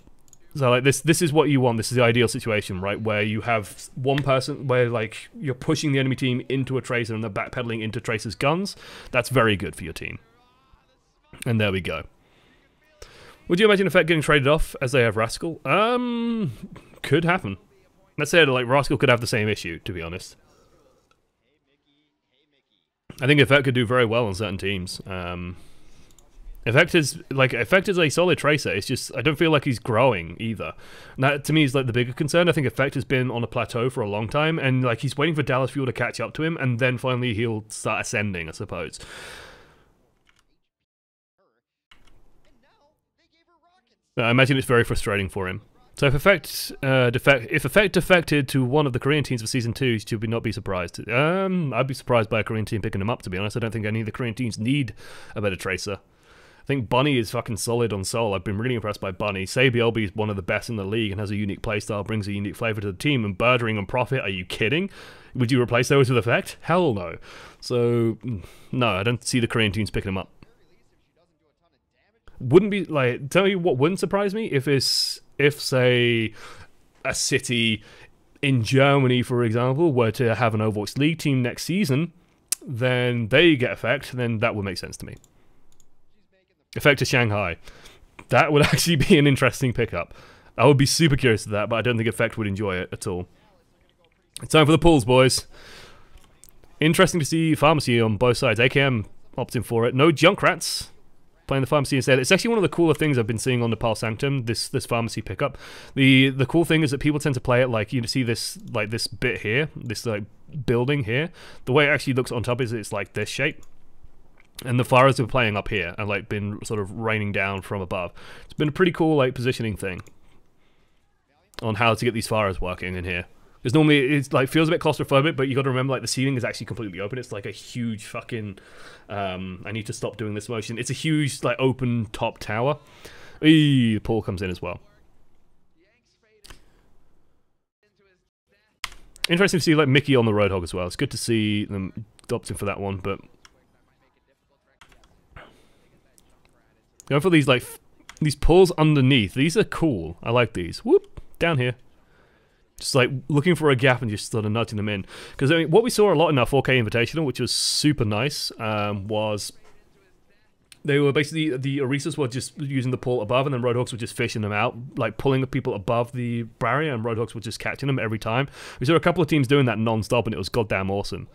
So like this is what you want. This is the ideal situation, right? Where you have one person where like you're pushing the enemy team into a Tracer and they're backpedaling into Tracer's guns. That's very good for your team. And there we go. Would you imagine Effect getting traded off as they have Rascal? Could happen. Let's say like Rascal could have the same issue, to be honest. I think Effect could do very well on certain teams. Effect is a solid Tracer. It's just I don't feel like he's growing either. And that to me is like the bigger concern. I think Effect has been on a plateau for a long time, and like he's waiting for Dallas Fuel to catch up to him, and then finally he'll start ascending, I suppose. I imagine it's very frustrating for him. So if Effect defected to one of the Korean teams for Season 2, should we not be surprised? I'd be surprised by a Korean team picking him up, to be honest. I don't think any of the Korean teams need a better Tracer. I think Bunny is fucking solid on Soul. I've been really impressed by Bunny. Sabielby is one of the best in the league and has a unique playstyle, brings a unique flavor to the team. And Birdring and Profit, are you kidding? Would you replace those with Effect? Hell no. So, no, I don't see the Korean teams picking him up. Wouldn't be like, tell you what wouldn't surprise me if say a city in Germany, for example, were to have an Overwatch League team next season, then they get Effect, then that would make sense to me. Effect to Shanghai. That would actually be an interesting pickup. I would be super curious to that, but I don't think Effect would enjoy it at all. It's time for the pools, boys. Interesting to see Pharmacy on both sides. AKM opting for it. No Junkrats playing the Pharmacy instead. It's actually one of the cooler things I've been seeing on Nepal Sanctum, this Pharmacy pickup. The cool thing is that people tend to play it like, you see this, like this bit here, this like building here. The way it actually looks on top is it's like this shape. And the Pharahs are playing up here and like been sort of raining down from above. It's been a pretty cool like positioning thing on how to get these Pharahs working in here. Because normally it's like feels a bit claustrophobic, but you got to remember like the ceiling is actually completely open. It's like a huge fucking. I need to stop doing this motion. It's a huge like open top tower. Eee, Paul comes in as well. Interesting to see like Mickey on the Roadhog as well. It's good to see them opting for that one, but going for these like these pulls underneath. These are cool. I like these. Whoop, down here. Just like looking for a gap and just sort of nudging them in. Because I mean, what we saw a lot in our 4K Invitational, which was super nice, was they were basically, the Orisas were just using the pull above, and then Roadhogs were just fishing them out, like pulling the people above the barrier, and Roadhogs were just catching them every time. We saw a couple of teams doing that non-stop, and it was goddamn awesome.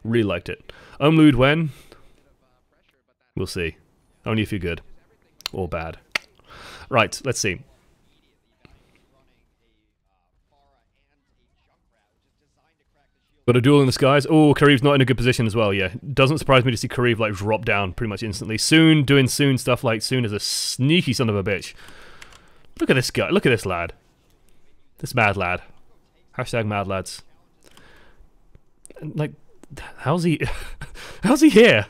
Really liked it. Omlude when? We'll see. Only if you're good. Or bad. Right, let's see. Got a duel in the skies. Oh, Kariv's not in a good position as well, yeah. Doesn't surprise me to see Kariv like drop down pretty much instantly. Soon, doing Soon stuff like Soon is a sneaky son of a bitch. Look at this guy. Look at this lad. This mad lad. Hashtag mad lads. Like, how's he... how's he here?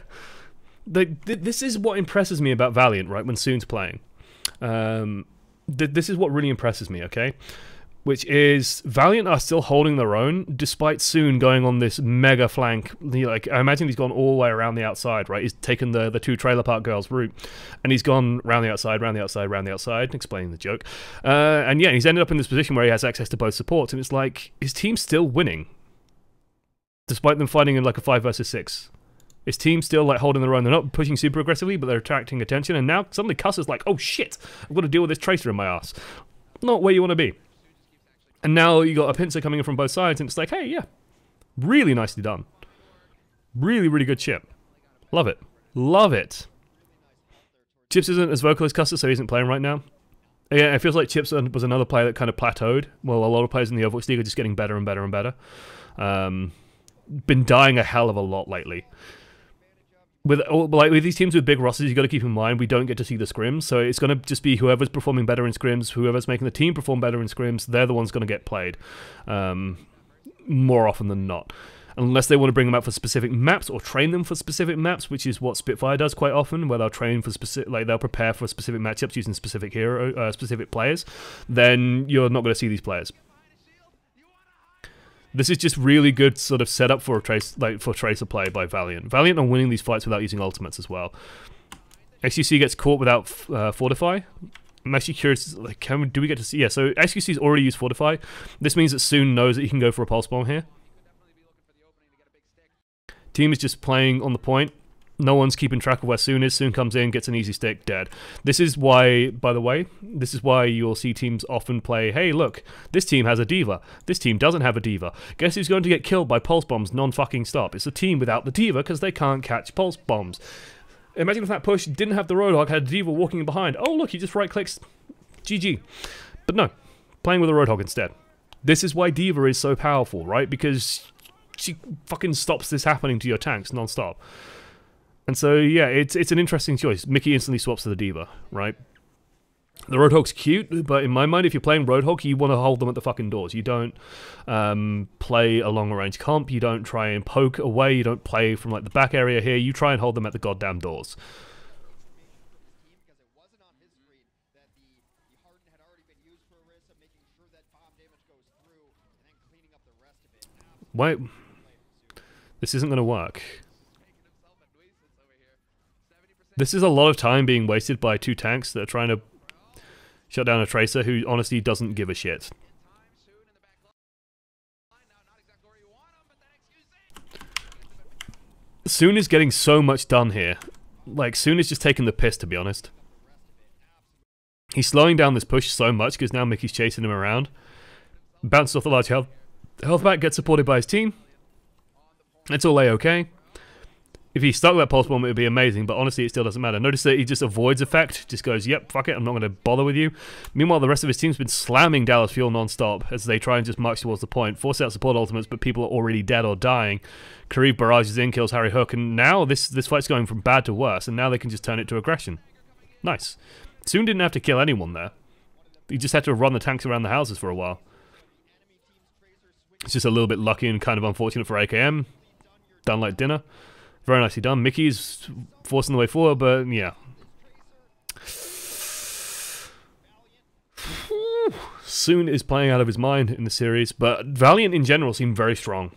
This is what impresses me about Valiant, right, when Soon's playing. This is what really impresses me, okay? Which is Valiant are still holding their own despite Soon going on this mega flank. Like, I imagine he's gone all the way around the outside, right? He's taken the two trailer park girls route, and he's gone round the outside, round the outside, round the outside, explaining the joke. And yeah, he's ended up in this position where he has access to both supports, and it's like his team's still winning, despite them fighting in like a 5 versus 6. His team's still like holding their own. They're not pushing super aggressively, but they're attracting attention. And now suddenly Cuss is like, oh shit, I've got to deal with this Tracer in my ass. Not where you want to be. And now you got a pincer coming in from both sides, and it's like, hey, yeah, really nicely done. Really, really good chip. Love it. Love it. Chips isn't as vocal as Custer, so he isn't playing right now. Yeah, it feels like Chips was another player that kind of plateaued. Well, a lot of players in the Overwatch League are just getting better and better and better. Been dying a hell of a lot lately. With these teams with big rosters, you got to keep in mind we don't get to see the scrims, so it's going to just be whoever's performing better in scrims, whoever's making the team perform better in scrims, they're the ones going to get played, more often than not. Unless they want to bring them out for specific maps or train them for specific maps, which is what Spitfire does quite often, where they'll train for specific, like they'll prepare for specific matchups using specific specific players. Then you're not going to see these players. This is just really good sort of setup for Tracer play by Valiant. Valiant are winning these fights without using ultimates as well. XQC gets caught without Fortify. I'm actually curious, like, do we get to see? Yeah, so XQC's already used Fortify. This means that Soon knows that he can go for a pulse bomb here. Team is just playing on the point. No one's keeping track of where Soon is. Soon comes in, gets an easy stick, dead. This is why, by the way, this is why you'll see teams often play, hey, look, this team has a diva. This team doesn't have a diva. Guess who's going to get killed by pulse bombs non-fucking stop? It's a team without the diva because they can't catch pulse bombs. Imagine if that push didn't have the Roadhog, had a diva walking in behind. Oh, look, he just right-clicks. GG. But no, playing with a Roadhog instead. This is why diva is so powerful, right? Because she fucking stops this happening to your tanks non-stop. And so, yeah, it's an interesting choice. Mickey instantly swaps to the Diva, right? The Roadhog's cute, but in my mind, if you're playing Roadhog, you want to hold them at the fucking doors. You don't play a long-range comp. You don't try and poke away. You don't play from, like, the back area here. You try and hold them at the goddamn doors. Wait. This isn't going to work. This is a lot of time being wasted by two tanks that are trying to shut down a Tracer who honestly doesn't give a shit. Soon is getting so much done here. Like, Soon is just taking the piss, to be honest. He's slowing down this push so much because now Mickey's chasing him around. Bounces off the large health back, gets supported by his team. It's all A-okay. If he stuck that pulse bomb, it would be amazing, but honestly, it still doesn't matter. Notice that he just avoids effect, just goes, yep, fuck it, I'm not going to bother with you. Meanwhile, the rest of his team's been slamming Dallas Fuel non-stop as they try and just march towards the point, force out support ultimates, but people are already dead or dying. Kareev barrages in, kills Harry Hook, and now this fight's going from bad to worse, and now they can just turn it to aggression. Nice. Soon didn't have to kill anyone there. He just had to run the tanks around the houses for a while. It's just a little bit lucky and kind of unfortunate for AKM. Done like dinner. Very nicely done. Mickey's forcing the way forward, but yeah. Soon is playing out of his mind in the series, but Valiant in general seemed very strong.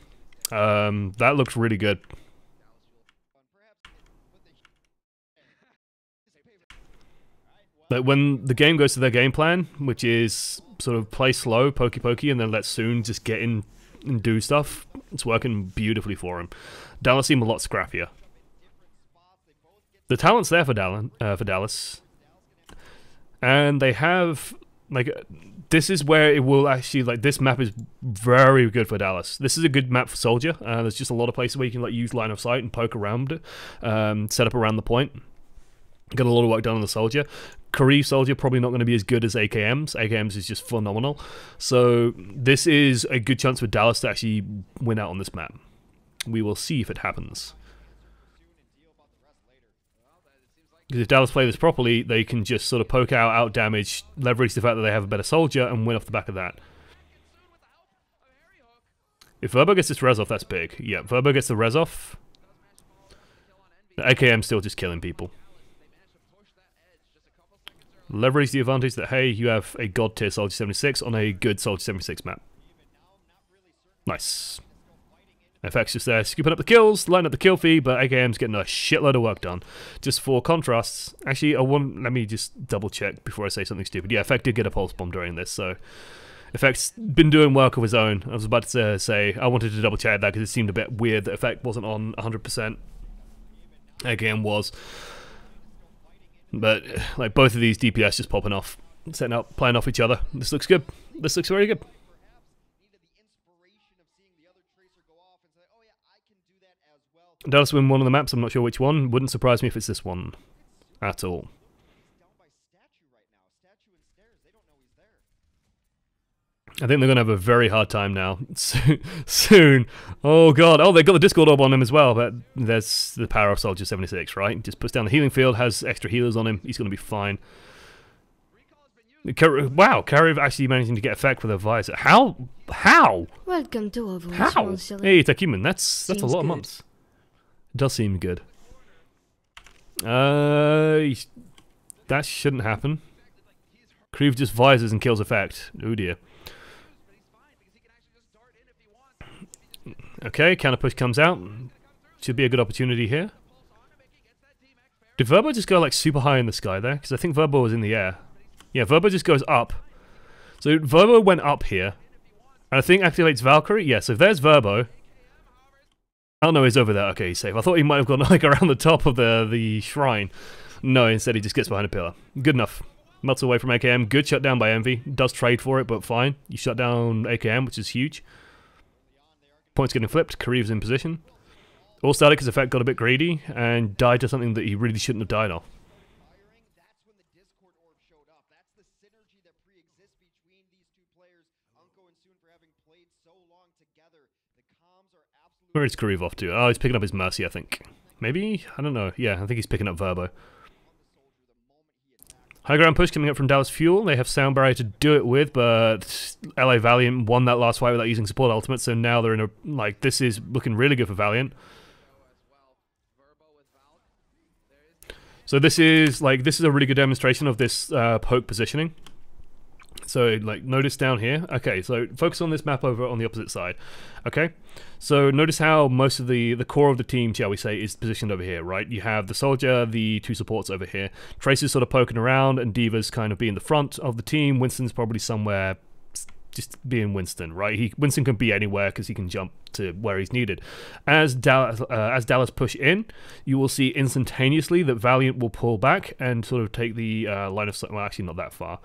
That looks really good. Like when the game goes to their game plan, which is sort of play slow, pokey pokey, and then let Soon just get in and do stuff, it's working beautifully for him. Dallas seem a lot scrappier. The talent's there for Dallas, and they have like this is where it will actually like this map is very good for Dallas. This is a good map for Soldier. There's just a lot of places where you can like use line of sight and poke around it, set up around the point. Got a lot of work done on the Soldier. Kareev Soldier probably not going to be as good as AKM's. AKM's is just phenomenal. So this is a good chance for Dallas to actually win out on this map. We will see if it happens. Because if Dallas play this properly, they can just sort of poke out damage, leverage the fact that they have a better Soldier, and win off the back of that. If Verbo gets this res off, that's big. Yeah, Verbo gets the res off. The AKM's still just killing people. Leverage the advantage that, hey, you have a god tier Soldier 76 on a good Soldier 76 map. Nice. FX just there, scooping up the kills, lining up the kill feed, but AKM's getting a shitload of work done. Just for contrasts, actually, let me just double check before I say something stupid. Yeah, FX did get a pulse bomb during this, so FX been doing work of his own. I was about to say, I wanted to double check that because it seemed a bit weird that FX wasn't on 100%. AKM was. But like both of these DPS just popping off, setting up, playing off each other. This looks good. This looks very good. Dallas win one of the maps. I'm not sure which one. Wouldn't surprise me if it's this one at all. I think they're going to have a very hard time now. Soon. Oh god. Oh, they've got the Discord orb on him as well, but there's the power of Soldier 76, right? Just puts down the healing field, has extra healers on him. He's going to be fine. Wow, Kareev actually managing to get effect with a visor. How? Welcome to Overwatch. How? Hey, Takiman, that's a lot of months. It does seem good. That shouldn't happen. Kareev just visors and kills effect. Oh dear. Okay, counter push comes out. Should be a good opportunity here. Did Verbo just go like super high in the sky there? Because I think Verbo was in the air. Yeah, Verbo just goes up. So Verbo went up here. And I think activates Valkyrie. Yeah, so there's Verbo. Oh no, he's over there. Okay, he's safe. I thought he might have gone like around the top of the shrine. No, instead he just gets behind a pillar. Good enough. Melts away from AKM. Good shutdown by Envy. Does trade for it, but fine. You shut down AKM, which is huge. Points getting flipped. Kareev's in position. All started because Effect got a bit greedy and died to something that he really shouldn't have died of. Where is Kareev off to? Oh, he's picking up his Mercy, I think. Maybe? I don't know. Yeah, I think he's picking up Verbo. High ground push coming up from Dallas Fuel. They have Sound Barrier to do it with, but LA Valiant won that last fight without using support ultimate, so now they're in a... Like, this is looking really good for Valiant. So this is a really good demonstration of this poke positioning. So, like, notice down here. Okay, so focus on this map over on the opposite side. Okay, so notice how most of the core of the team, shall we say, is positioned over here, right? You have the soldier, the two supports over here. Tracer's sort of poking around, and D.Va's kind of being the front of the team. Winston's probably somewhere just being Winston, right? Winston can be anywhere because he can jump to where he's needed. As Dallas push in, you will see instantaneously that Valiant will pull back and sort of take the line of sight. Well, actually, not that far.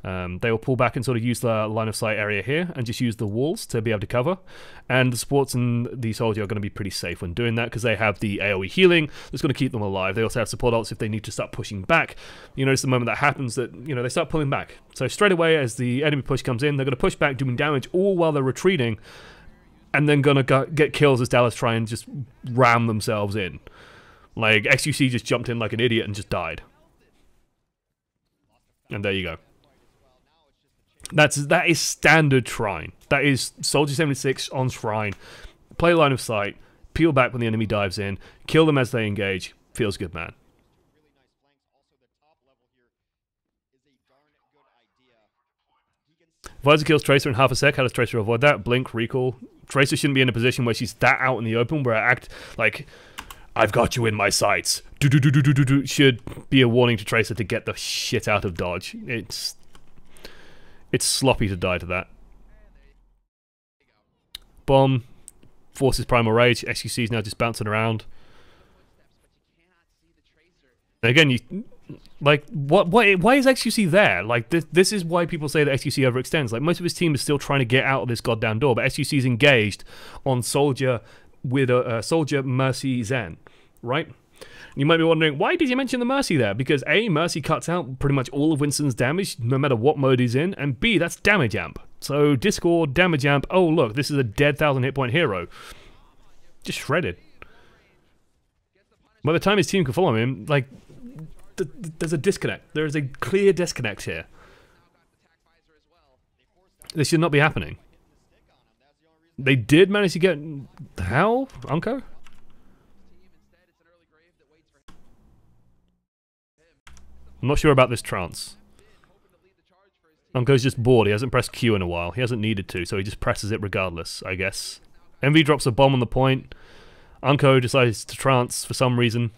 They will pull back and sort of use the line of sight area here and just use the walls to be able to cover. And the supports and the soldier are going to be pretty safe when doing that because they have the AoE healing that's going to keep them alive. They also have support ults if they need to start pushing back. You notice the moment that happens that, you know, they start pulling back. So straight away as the enemy push comes in, they're going to push back, doing damage all while they're retreating, and then going to get kills as Dallas try and just ram themselves in. Like, XQC just jumped in like an idiot and just died. And there you go. That is standard Shrine. That is Soldier 76 on Shrine. Play line of sight, peel back when the enemy dives in, kill them as they engage. Feels good, man. Visor kills Tracer in half a sec. How does Tracer avoid that? Blink, recall. Tracer shouldn't be in a position where she's that out in the open, where I act like, I've got you in my sights. Should be a warning to Tracer to get the shit out of dodge. It's sloppy to die to that. Bomb forces Primal Rage. XQC is now just bouncing around. And again, you like why is XQC there? Like this is why people say that XQC overextends. Like most of his team is still trying to get out of this goddamn door, but XQC is engaged on Soldier with a Soldier, Mercy, Zen, right? You might be wondering, why did you mention the Mercy there? Because A, Mercy cuts out pretty much all of Winston's damage, no matter what mode he's in, and B, that's damage amp. So Discord, damage amp, oh look, this is a dead 1,000 hit point hero. Just shredded. By the time his team can follow him, like, there's a disconnect. There is a clear disconnect here. This should not be happening. They did manage to get... How? Unco? I'm not sure about this trance. Unco's just bored. He hasn't pressed Q in a while. He hasn't needed to, so he just presses it regardless, I guess. Envy drops a bomb on the point. Unco decides to trance for some reason.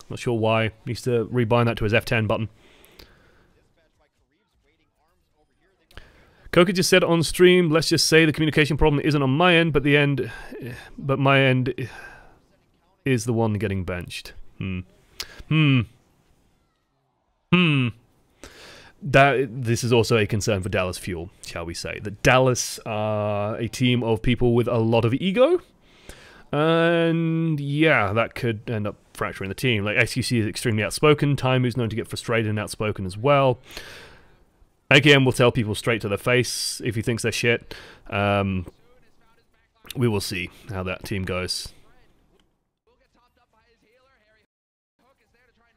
Not sure why. Needs to rebind that to his F10 button. Coca just said on stream, let's just say the communication problem isn't on my end, but my end is the one getting benched. This is also a concern for Dallas Fuel, shall we say. That Dallas are a team of people with a lot of ego. And yeah, that could end up fracturing the team. Like, XQC is extremely outspoken. Time is known to get frustrated and outspoken as well. AKM will tell people straight to their face if he thinks they're shit. We will see how that team goes.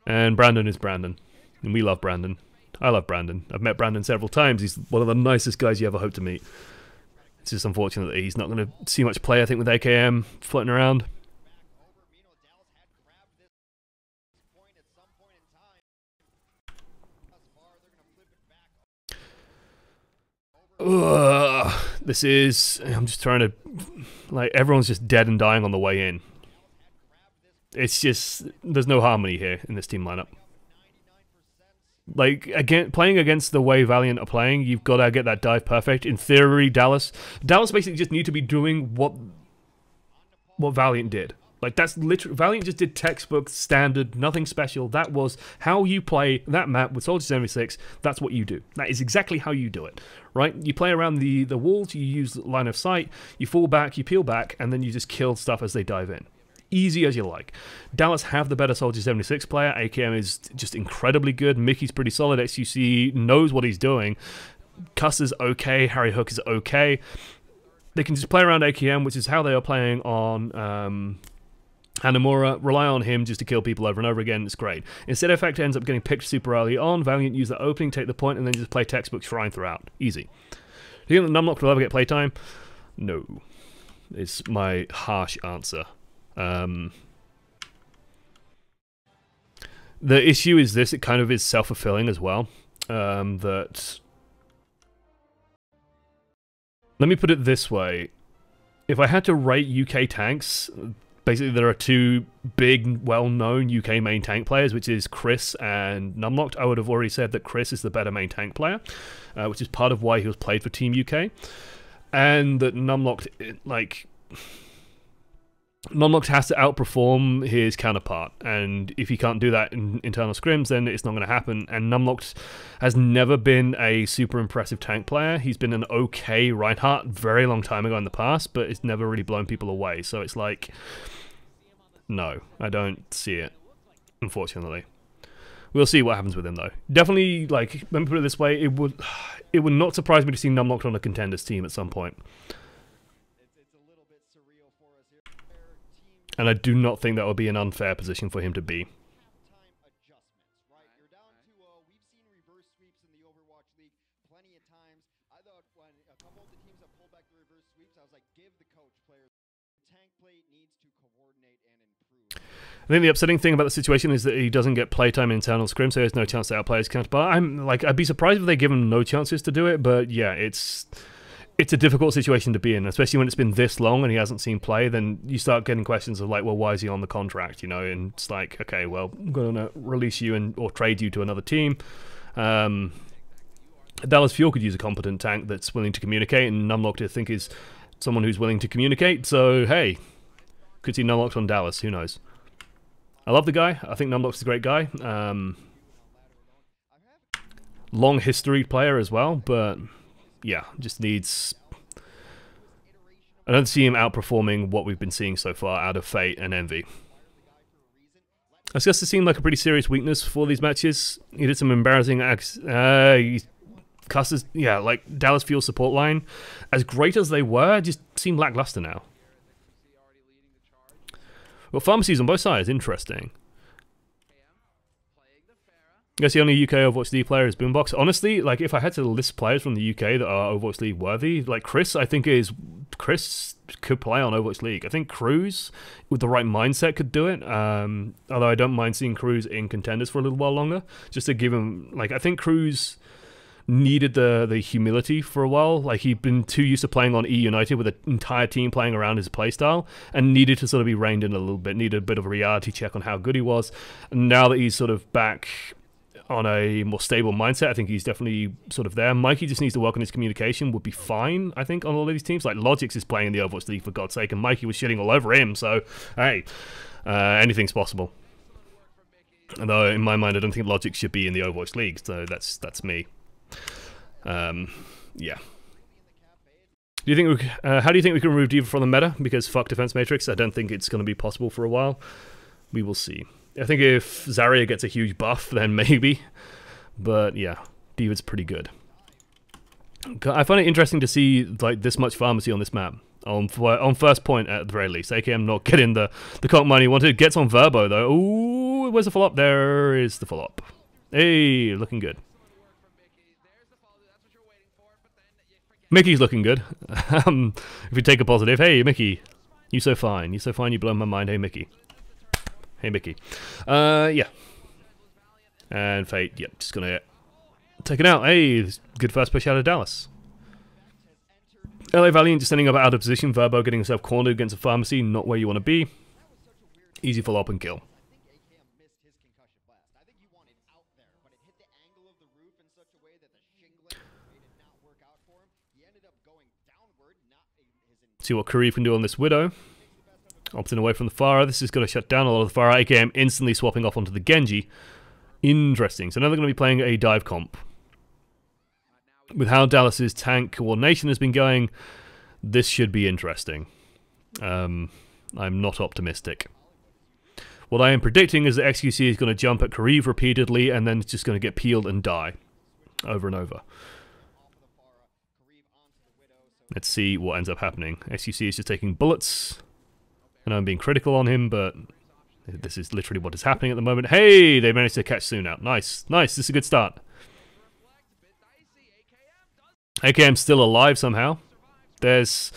And Brandon is Brandon. And we love Brandon. I love Brandon. I've met Brandon several times. He's one of the nicest guys you ever hope to meet. It's just unfortunate that he's not going to see much play, I think, with AKM floating around. This is... I'm just trying to... Like, everyone's just dead and dying on the way in. It's just... There's no harmony here in this team lineup. Like, again, playing against the way Valiant are playing, you've got to get that dive perfect. In theory, Dallas basically just need to be doing what Valiant did. Like, that's literally... Valiant just did textbook, standard, nothing special. That was how you play that map with Soldier 76. That's what you do. That is exactly how you do it, right? You play around the walls, you use line of sight, you fall back, you peel back, and then you just kill stuff as they dive in. Easy as you like. Dallas have the better Soldier 76 player. AKM is just incredibly good. Mickey's pretty solid. XQC knows what he's doing. Cuss is okay. Harry Hook is okay. They can just play around AKM, which is how they are playing on Hanamura. Rely on him just to kill people over and over again. It's great. Instead, Effect ends up getting picked super early on. Valiant use the opening, take the point, and then just play textbook Shrine throughout. Easy. Do you think that Numlock will ever get playtime? No. It's my harsh answer. The issue is this, it kind of is self-fulfilling as well, that Let me put it this way. If I had to rate UK tanks, basically there are two big, well-known UK main tank players, which is Chris and Numlocked. I would have already said that Chris is the better main tank player, which is part of why he was played for Team UK. And that Numlocked, like... Numlocked has to outperform his counterpart, and if he can't do that in internal scrims, then it's not going to happen. And Numlocked has never been a super impressive tank player. He's been an okay Reinhardt very long time ago in the past, but it's never really blown people away. So it's like, no, I don't see it, unfortunately. We'll see what happens with him, though. Definitely, like, let me put it this way, it would not surprise me to see Numlocked on a contenders team at some point. And I do not think that would be an unfair position for him to be. You're down to, we've seen reverse sweeps in the Overwatch League plenty of times. I thought when a couple of the teams have pulled back the reverse sweeps, I was like, give the coach players. The tank play needs to coordinate and improve. I think the upsetting thing about the situation is that he doesn't get playtime in internal scrim, so he has no chance to outplay his counterpart. I'd be surprised if they give him no chances to do it, but yeah, it's a difficult situation to be in, especially when it's been this long and he hasn't seen play. Then you start getting questions of like, well, why is he on the contract, you know? And it's like, okay, well, I'm going to release you or trade you to another team. Dallas Fuel could use a competent tank that's willing to communicate, and Numlocked I think is someone who's willing to communicate. So hey, could see Numlocked on Dallas, who knows? I love the guy. I think Numlocked's a great guy. Long history player as well, but yeah, just needs... I don't see him outperforming what we've been seeing so far out of Fate and Envy. That's just to seem like a pretty serious weakness for these matches. He did some embarrassing acts. He cusses, yeah, like Dallas Fuel support line. As great as they were, just seem lackluster now. Well, pharmacies on both sides, interesting. I guess the only UK Overwatch League player is Boombox. Honestly, like if I had to list players from the UK that are Overwatch League worthy, like Chris could play on Overwatch League. I think Cruz, with the right mindset, could do it. Although I don't mind seeing Cruz in contenders for a little while longer, just to give him, like, I think Cruz needed the humility for a while. Like he'd been too used to playing on E United with an entire team playing around his playstyle, and needed to sort of be reined in a little bit. Needed a bit of a reality check on how good he was. And now that he's sort of back on a more stable mindset, I think he's definitely sort of there. Mikey just needs to work on his communication, would be fine, I think, on all of these teams. Like, Logix is playing in the Overwatch League, for God's sake, and Mikey was shitting all over him, so, hey, anything's possible. Although, in my mind, I don't think Logix should be in the Overwatch League, so that's me. Yeah. Do you think how do you think we can remove D.Va from the meta? Because fuck Defense Matrix, I don't think it's going to be possible for a while. We will see. I think if Zarya gets a huge buff, then maybe. But yeah, D.Va's pretty good. I find it interesting to see like this much pharmacy on this map. On first point at the very least. AKM not getting the cock money he wanted. Gets on Verbo though. Ooh, where's the follow-up? There is the follow-up. Hey, looking good. Mickey's looking good. If we take a positive, hey Mickey, you so fine. You so fine, you blow my mind. Hey Mickey. Hey Mickey. Yeah. And Fate, yep, just gonna take it out. Hey, good first push out of Dallas. LA Valiant just ending up out of position. Verbo getting himself cornered against a pharmacy, not where you want to be. Easy follow up and kill. See what Kareev can do on this Widow. Opting away from the Pharah. This is going to shut down a lot of the Pharah. AKM instantly swapping off onto the Genji. Interesting. So now they're going to be playing a dive comp. With how Dallas's tank coordination has been going, this should be interesting. I'm not optimistic. What I am predicting is that XQC is going to jump at Kareev repeatedly and then it's just going to get peeled and die. Over and over. Let's see what ends up happening. XQC is just taking bullets. I know I'm being critical on him, but this is literally what is happening at the moment. Hey, they managed to catch Soon out. Nice, nice. This is a good start. AKM's still alive somehow. There's...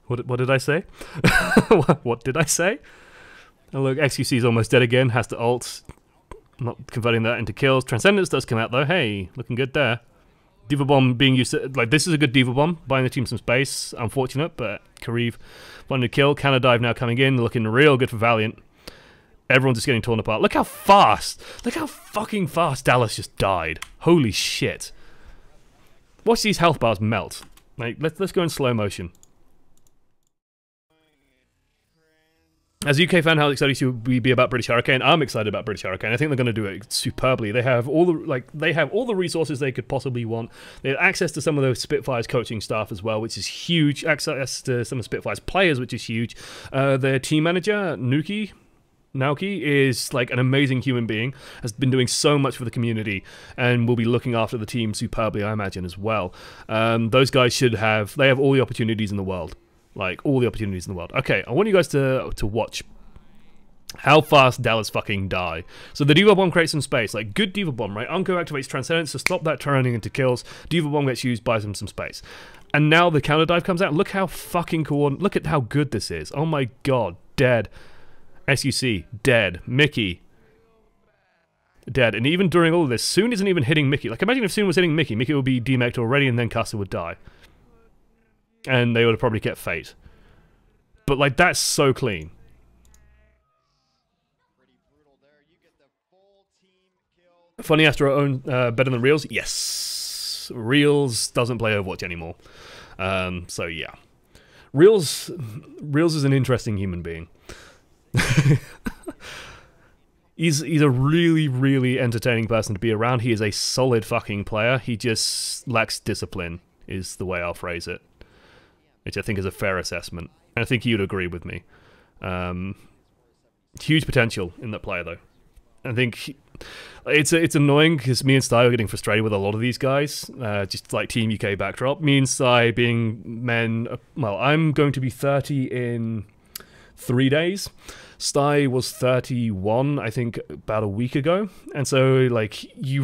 What did I say? What did I say? Oh, look, XQC is almost dead again. Has to ult. Not converting that into kills. Transcendence does come out though. Hey, looking good there. Diva Bomb being used to, like, this is a good Diva Bomb, buying the team some space. Unfortunate, but Kariv wanted to kill. Counter dive now coming in, looking real good for Valiant. Everyone's just getting torn apart. Look how fast! Look how fucking fast Dallas just died. Holy shit. Watch these health bars melt. Like, let's go in slow motion. As a UK fan, how excited should we be about British Hurricane? I'm excited about British Hurricane. I think they're going to do it superbly. They have all the resources they could possibly want. They have access to some of the Spitfires coaching staff as well, which is huge. Access to some of Spitfires players, which is huge. Their team manager, Naoki, is like an amazing human being. Has been doing so much for the community, and will be looking after the team superbly, I imagine, as well. Those guys they have all the opportunities in the world. Like, all the opportunities in the world. Okay, I want you guys to watch how fast Dallas fucking die. So the Diva Bomb creates some space. Like, good Diva Bomb, right? Unco activates Transcendence to stop that turning into kills. Diva Bomb gets used, buys them some space. And now the counter dive comes out. Look how fucking coordinated. Look at how good this is. Oh my god. Dead. SUC. Dead. Mickey. Dead. And even during all of this, Soon isn't even hitting Mickey. Like, imagine if Soon was hitting Mickey. Mickey would be demeched already, and then Custer would die. And they would have probably kept Fate. But, like, that's so clean. Funny Astro own better than Reels? Yes. Reels doesn't play Overwatch anymore. So, yeah. Reels is an interesting human being. He's a really, really entertaining person to be around. He is a solid fucking player. He just lacks discipline, is the way I'll phrase it. Which I think is a fair assessment. And I think you'd agree with me. Huge potential in that player, though. I think it's annoying because me and Sty are getting frustrated with a lot of these guys. Just like Team UK backdrop. Me and Sty being men... Well, I'm going to be 30 in 3 days. Sty was 31, I think, about a week ago. And so, like, you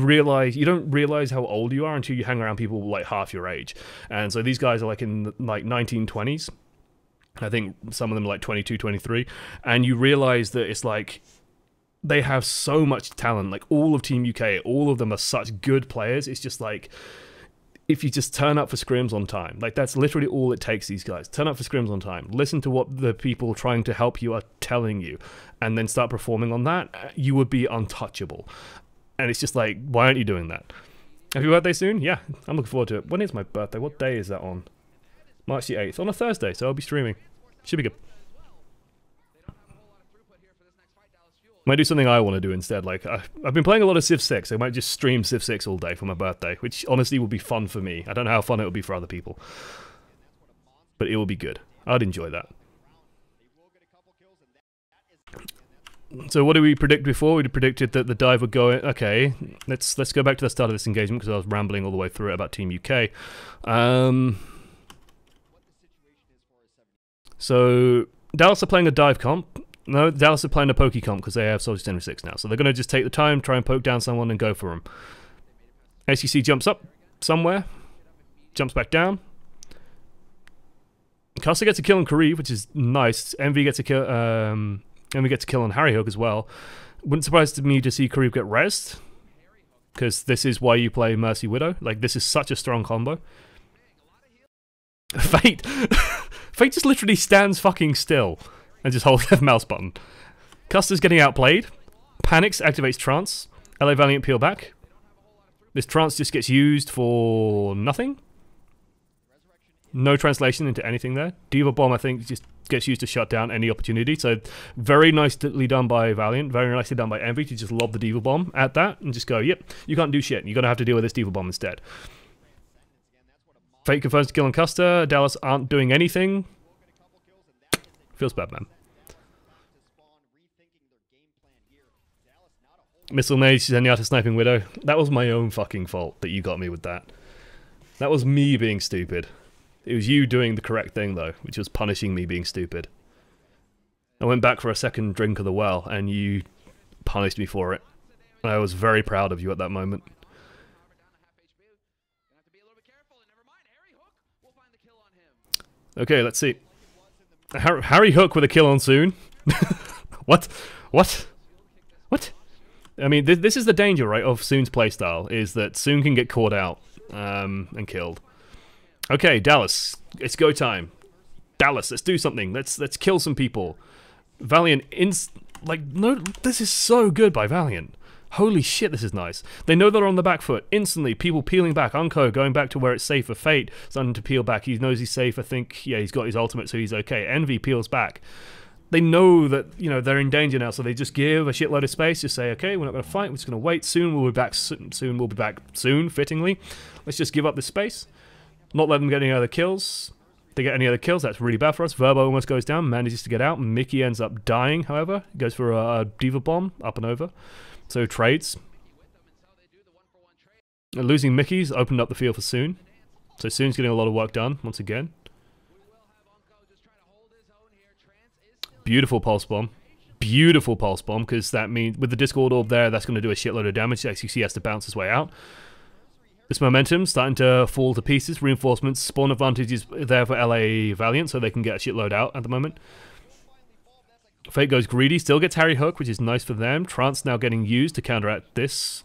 don't realize how old you are until you hang around people like half your age. And so these guys are like in like 1920s. I think some of them are like 22, 23. And you realize that it's like they have so much talent. Like, all of Team UK, all of them are such good players. It's just like, if you just turn up for scrims on time, like, that's literally all it takes, these guys. Turn up for scrims on time. Listen to what the people trying to help you are telling you, and then start performing on that. You would be untouchable. And it's just like, why aren't you doing that? Have your birthday soon? Yeah, I'm looking forward to it. When is my birthday? What day is that on? March the 8th. On a Thursday, so I'll be streaming. Should be good. Might do something I want to do instead. Like, I've been playing a lot of Civ 6. I might just stream Civ 6 all day for my birthday, which honestly would be fun for me. I don't know how fun it would be for other people, but it will be good. I'd enjoy that. So what did we predict before? We predicted that the dive would go in. Okay, let's go back to the start of this engagement because I was rambling all the way through it about Team UK. So Dallas are playing a dive comp. No, Dallas are playing a pokey comp because they have Soldier 10 now. So they're going to just take the time, try and poke down someone and go for them. SEC jumps up somewhere, jumps back down. Custer gets a kill on Kariv, which is nice. Envy gets a kill. Envy gets a kill on Harry Hook as well. Wouldn't surprise me to see Kariv get rezzed, because this is why you play Mercy Widow. Like, this is such a strong combo. Fate, Fate just literally stands fucking still and just holds the mouse button. Custer's getting outplayed. Panics, activates Trance. LA Valiant peel back. This Trance just gets used for nothing. No translation into anything there. Diva Bomb, I think, just gets used to shut down any opportunity. So very nicely done by Valiant. Very nicely done by Envy to just lob the Diva Bomb at that and just go, yep, you can't do shit. You're going to have to deal with this Diva Bomb instead. Fate confirms to kill on Custer. Dallas aren't doing anything. Feels bad, man. Missile Mage, Zenyatta sniping Widow. That was my own fucking fault that you got me with that. That was me being stupid. It was you doing the correct thing, though, which was punishing me being stupid. I went back for a second drink of the well, and you punished me for it. And I was very proud of you at that moment. Okay, let's see. Harry Hook with a kill on Soon. What? What? What? I mean, this is the danger, right, of Soon's playstyle, is that Soon can get caught out and killed. Okay, Dallas, it's go time. Dallas, let's do something. Let's kill some people. Valiant, no, this is so good by Valiant. Holy shit, this is nice. They know they're on the back foot. Instantly, people peeling back. Unko going back to where it's safer. Fate starting to peel back. He knows he's safe. I think, yeah, he's got his ultimate, so he's okay. Envy peels back. They know that, you know, they're in danger now, so they just give a shitload of space. Just say, okay, we're not going to fight. We're just going to wait. Soon we'll be back. Soon we'll be back. Soon, fittingly. Let's just give up this space. Not let them get any other kills. If they get any other kills, that's really bad for us. Verbo almost goes down. Manages to get out. Mickey ends up dying, however. Goes for a Diva Bomb. Up and over. So trades. Losing Mickey's opened up the field for Soon. So Soon's getting a lot of work done, once again. Beautiful Pulse Bomb. Beautiful Pulse Bomb, because that means, with the Discord Orb there, that's going to do a shitload of damage. XQC has to bounce his way out. This momentum starting to fall to pieces. Reinforcements, spawn advantage is there for LA Valiant, so they can get a shitload out at the moment. Fate goes greedy, still gets Harry Hook, which is nice for them. Trance now getting used to counteract this.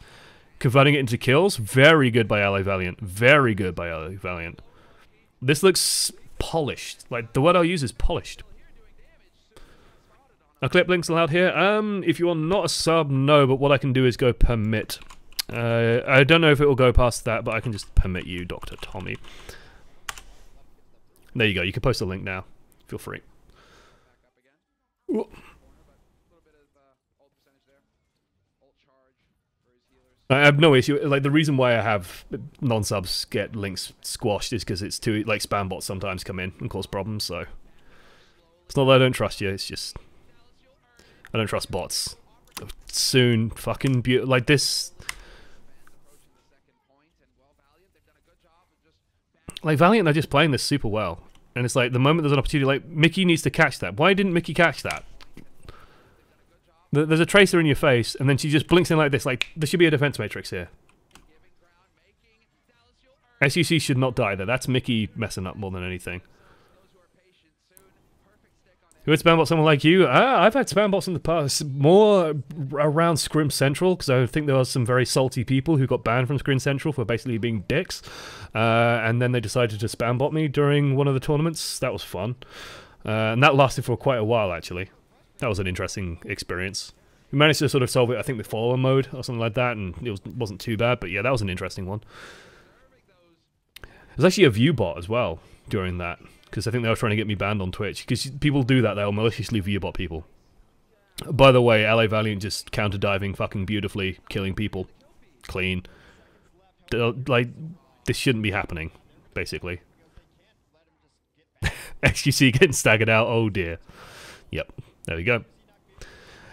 Converting it into kills. Very good by LA Valiant. Very good by LA Valiant. This looks polished. Like, the word I'll use is polished. Are clip links allowed here? If you are not a sub, no, but what I can do is go permit. I don't know if it will go past that, but I can just permit you, Dr. Tommy. There you go, you can post a link now. Feel free. I have no issue. Like, the reason why I have non-subs get links squashed is because it's too, like, spam bots sometimes come in and cause problems, so. It's not that I don't trust you, it's just I don't trust bots. Soon, fucking like this. Like, Valiant are just playing this super well. And it's like, the moment there's an opportunity, like, Mickey needs to catch that. Why didn't Mickey catch that? There's a Tracer in your face, and then she just blinks in like this. Like, there should be a defense matrix here. SUC should not die there. That's Mickey messing up more than anything. Who would spam bot someone like you? I've had spam bots in the past, more around Scrim Central, because I think there was some very salty people who got banned from Scrim Central for basically being dicks, and then they decided to spam bot me during one of the tournaments. That was fun, and that lasted for quite a while, actually. That was an interesting experience. We managed to sort of solve it, I think, with follower mode or something like that, and it wasn't too bad, but yeah, that was an interesting one. There's actually a view bot as well during that, because I think they were trying to get me banned on Twitch, because people do that, they'll maliciously view bot people. By the way, LA Valiant just counter-diving fucking beautifully, killing people. Clean. Like, this shouldn't be happening, basically. XQC getting staggered out, oh dear. Yep, there we go.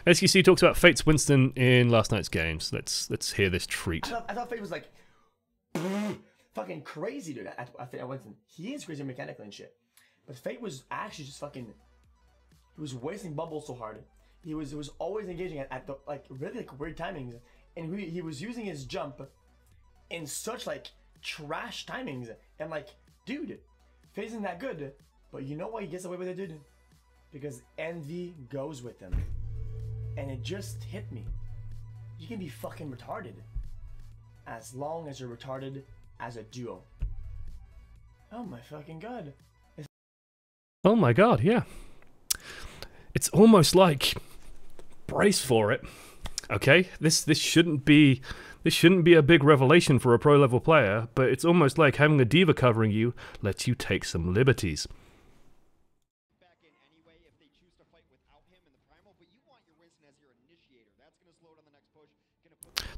XQC talks about Fate's Winston in last night's games. Let's hear this treat. I thought Fate was like fucking crazy, dude. I Winston, he is crazy mechanically and shit. But Fate was actually just fucking. He was wasting bubbles so hard. He was always engaging at the like really like weird timings, and he was using his jump in such like trash timings. And like, dude, Fate isn't that good. But you know why he gets away with it, dude? Because envy goes with him. And it just hit me. You can be fucking retarded as long as you're retarded as a duo. Oh my fucking god. Oh my god, yeah. It's almost like brace for it. Okay, this shouldn't be a big revelation for a pro level player, but it's almost like having a diva covering you lets you take some liberties.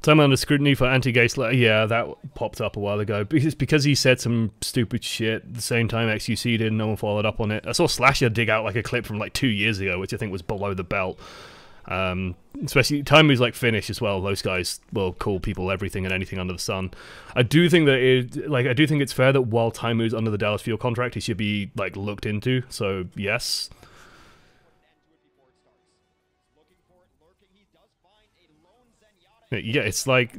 Time under scrutiny for anti-gay slur. Yeah, that popped up a while ago. Because he said some stupid shit at the same time XUC did, no one followed up on it. I saw Slasher dig out like a clip from like 2 years ago, which I think was below the belt. Especially Timu's like Finnish as well. Those guys will call people everything and anything under the sun. I do think that I do think it's fair that while Timu's under the Dallas Fuel contract, he should be like looked into. So yes. Yeah, it's like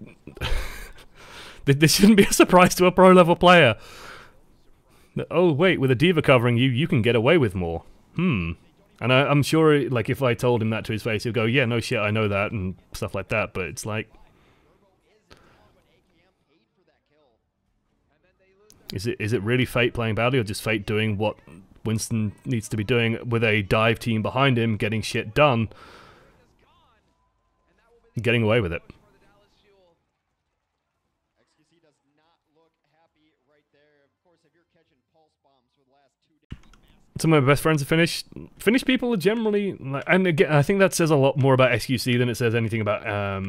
this shouldn't be a surprise to a pro level player. Oh wait, with a diva covering you, you can get away with more. And I'm sure, like, if I told him that to his face, he'd go, yeah, no shit, I know that, and stuff like that, but it's like... Is it really Fate playing badly, or just Fate doing what Winston needs to be doing with a dive team behind him, getting shit done, getting away with it? Some of my best friends have finished. Finnish people are generally, like, and again, I think that says a lot more about SQC than it says anything about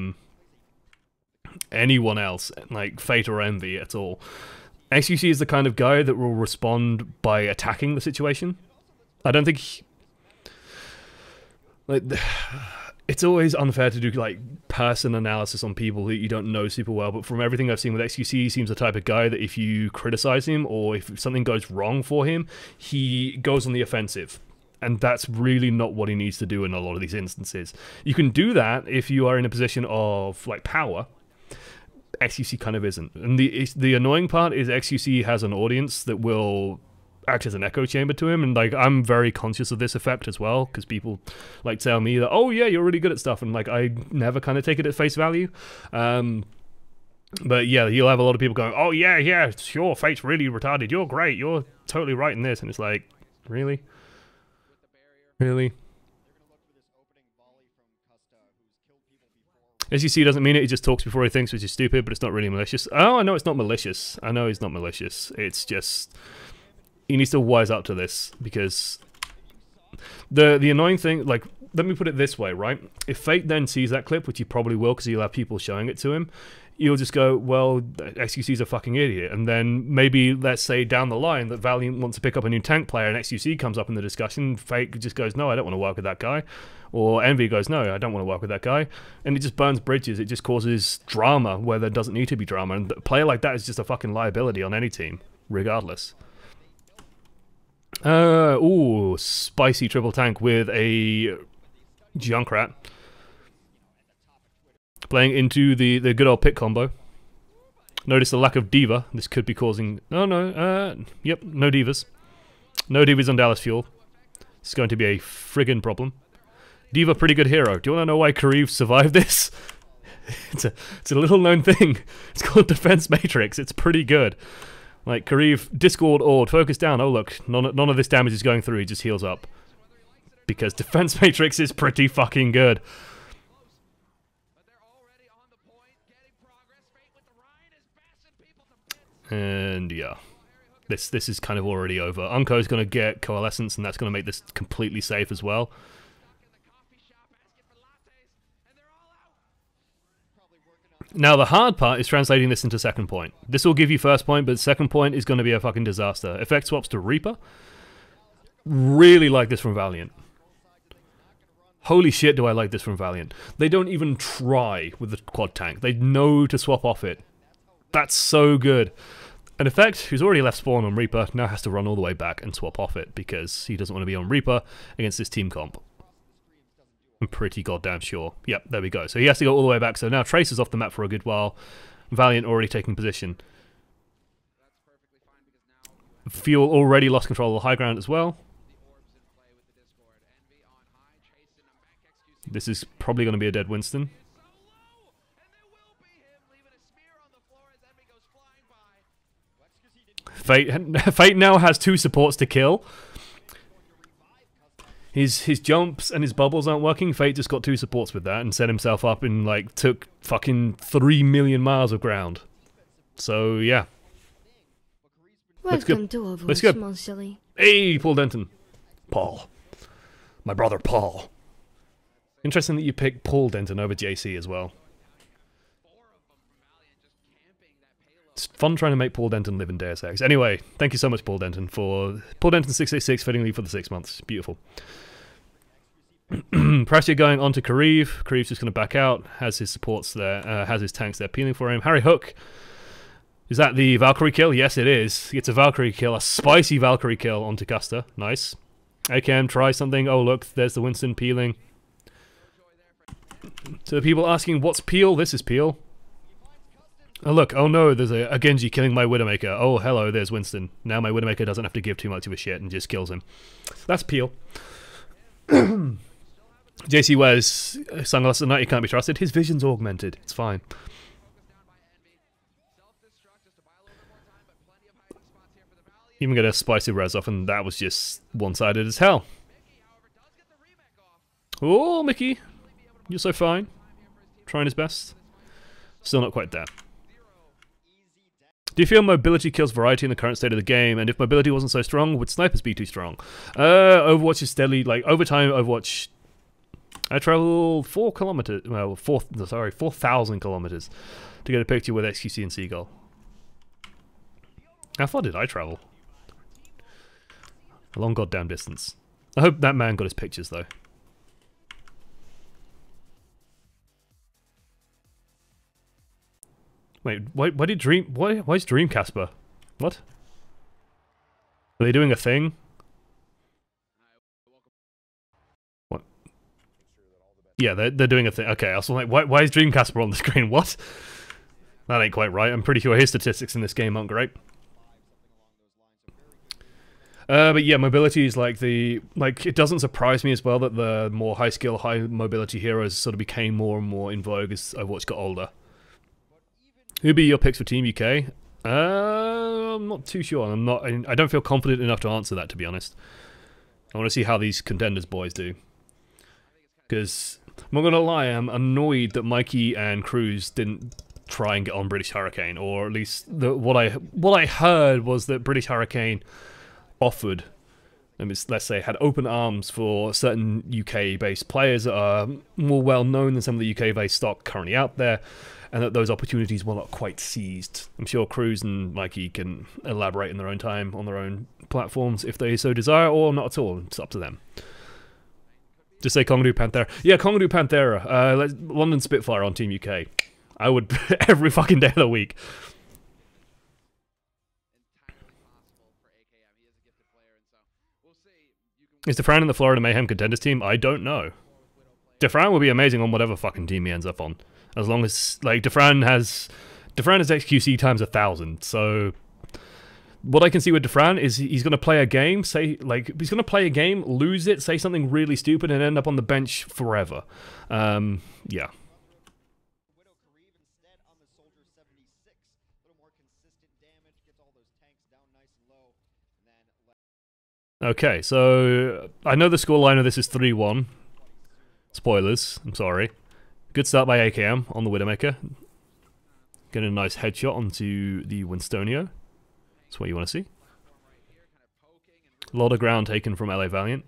anyone else, like Fate or Envy at all. XQC is the kind of guy that will respond by attacking the situation. I don't think... like, it's always unfair to do, like, person analysis on people that you don't know super well, but from everything I've seen with XQC, he seems the type of guy that if you criticize him, or if something goes wrong for him, he goes on the offensive. And that's really not what he needs to do in a lot of these instances. You can do that if you are in a position of, like, power. XQC kind of isn't. And the annoying part is XQC has an audience that will act as an echo chamber to him, and like I'm very conscious of this effect as well, because people like tell me that, oh yeah, you're really good at stuff, and like I never kind of take it at face value. But yeah, you'll have a lot of people going, oh yeah, sure, Fate's really retarded, you're great, you're totally right in this, and it's like, really? Really? As you see, doesn't mean it, he just talks before he thinks, which is stupid, but it's not really malicious. Oh, I know it's not malicious. I know he's not malicious. It's just... he needs to wise up to this, because... The annoying thing, like, let me put it this way, right? If Fate then sees that clip, which he probably will, because he'll have people showing it to him, you'll just go, well, XQC's a fucking idiot. And then maybe, let's say, down the line, that Valiant wants to pick up a new tank player, and XQC comes up in the discussion, Fate just goes, no, I don't want to work with that guy. Or Envy goes, no, I don't want to work with that guy. And it just burns bridges. It just causes drama where there doesn't need to be drama. And a player like that is just a fucking liability on any team, regardless. Ooh, spicy triple tank with a Junkrat. Playing into the good old pick combo. Notice the lack of Diva. This could be causing... yep, no Divas. No Divas on Dallas Fuel. It's going to be a friggin' problem. Diva, pretty good hero. Do you want to know why Kareev survived this? It's a little known thing. It's called Defense Matrix. It's pretty good. Like, Kareev, Discord, Ord, focus down. Oh look, none of this damage is going through. He just heals up. Because Defense Matrix is pretty fucking good. And yeah. This is kind of already over. Unco's going to get Coalescence, and that's going to make this completely safe as well. Now, the hard part is translating this into second point. This will give you first point, but second point is going to be a fucking disaster. Effect swaps to Reaper. Really like this from Valiant. Holy shit, do I like this from Valiant. They don't even try with the quad tank. They know to swap off it. That's so good. An Effect, who's already left spawn on Reaper, now has to run all the way back and swap off it, because he doesn't want to be on Reaper against this team comp. I'm pretty goddamn sure. Yep, there we go. So he has to go all the way back. So now Trace is off the map for a good while. Valiant already taking position. Fuel already lost control of the high ground as well. This is probably going to be a dead Winston. Fate now has 2 supports to kill. His jumps and his bubbles aren't working. Fate just got 2 supports with that and set himself up and like took fucking 3 million miles of ground. So yeah. Welcome to Overwatch, Monsilly. Hey, Paul Denton. Paul. My brother Paul. Interesting that you picked Paul Denton over JC as well. It's fun trying to make Paul Denton live in Deus Ex. Anyway, thank you so much, Paul Denton, for... Paul Denton 686 fittingly for the 6 months. Beautiful. Pressure going on to Kareev. Kareev's just going to back out. Has his supports there. Has his tanks there peeling for him. Harry Hook. Is that the Valkyrie kill? Yes, it is. He gets a Valkyrie kill. A spicy Valkyrie kill onto Custer. Nice. AKM, try something. Oh, look. There's the Winston peeling. To the people asking, what's peel? This is peel. Oh look, oh no, there's a Genji killing my Widowmaker. Oh hello, there's Winston. Now my Widowmaker doesn't have to give too much of a shit and just kills him. That's peel. JC wears sunglasses at night, he can't be trusted. His vision's augmented. It's fine. Even get a spicy res off, and that was just one-sided as hell. Oh, Mickey. You're so fine. Trying his best. Still not quite there. Do you feel mobility kills variety in the current state of the game? And if mobility wasn't so strong, would snipers be too strong? Overwatch is steadily, like, over time, Overwatch... I traveled 4 kilometers, well, 4,000 kilometers to get a picture with XQC and Seagull. How far did I travel? A long goddamn distance. I hope that man got his pictures, though. Wait, why is Dreamcasper? What? Are they doing a thing? What? Yeah, they're doing a thing. Okay, I was like, why is Dreamcasper on the screen? What? That ain't quite right. I'm pretty sure his statistics in this game aren't great. But yeah, mobility is like it doesn't surprise me as well that the more high skill, high mobility heroes sort of became more and more in vogue as Overwatch got older. Who'd be your picks for Team UK? I'm not too sure. I don't feel confident enough to answer that, to be honest. I want to see how these contenders boys do. Because I'm not gonna lie, I'm annoyed that Mikey and Cruz didn't try and get on British Hurricane, or at least what I heard was that British Hurricane offered, let's say, had open arms for certain UK-based players that are more well-known than some of the UK-based stock currently out there, and that those opportunities were not quite seized. I'm sure Cruz and Mikey can elaborate in their own time on their own platforms if they so desire, or not at all. It's up to them. Just say Kongadu Panthera. Yeah, Kongadu Panthera. London Spitfire on Team UK. I would every fucking day of the week. Is Defran in the Florida Mayhem contenders team? I don't know. Defran will be amazing on whatever fucking team he ends up on. As long as, like, Defran has XQC times 1,000, so... What I can see with Defran is he's going to play a game, lose it, say something really stupid, and end up on the bench forever. Yeah. Okay, so I know the scoreline of this is 3-1. Spoilers, I'm sorry. Good start by AKM on the Widowmaker. Getting a nice headshot onto the Winstonio. That's what you want to see. A lot of ground taken from LA Valiant.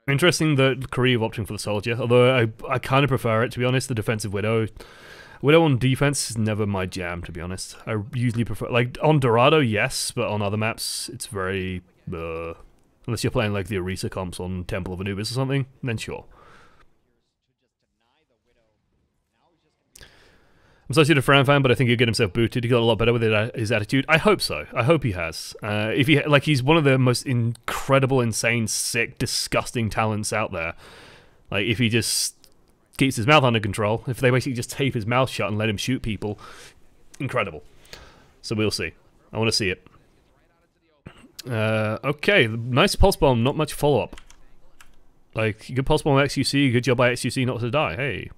Interesting that Korea opting for the Soldier, although I kind of prefer it, to be honest. The defensive Widow. Widow on defense is never my jam, to be honest. I usually prefer, like, on Dorado, yes, but on other maps, it's very... unless you're playing like the Orisa comps on Temple of Anubis or something, then sure. I'm such a Defran fan, but I think he'll get himself booted. He got a lot better with his attitude. I hope so. I hope he has. If he he's one of the most incredible, insane, sick, disgusting talents out there. Like, if he just keeps his mouth under control, if they basically just tape his mouth shut and let him shoot people, incredible. So we'll see. I want to see it. Okay, nice pulse bomb, not much follow-up. Like, good pulse bomb XQC, good job by XQC not to die. Hey,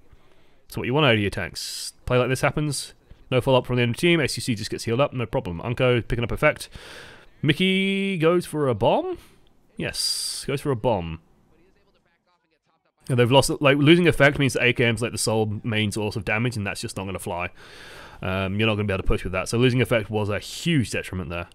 that's what you want out of your tanks. Play like this happens, no follow-up from the enemy team, XQC just gets healed up, no problem. Unko picking up effect. Mickey goes for a bomb? Yes, goes for a bomb. And they've lost, like, losing effect means that AKM's like the sole main source of damage, and that's just not going to fly. You're not going to be able to push with that, so losing effect was a huge detriment there.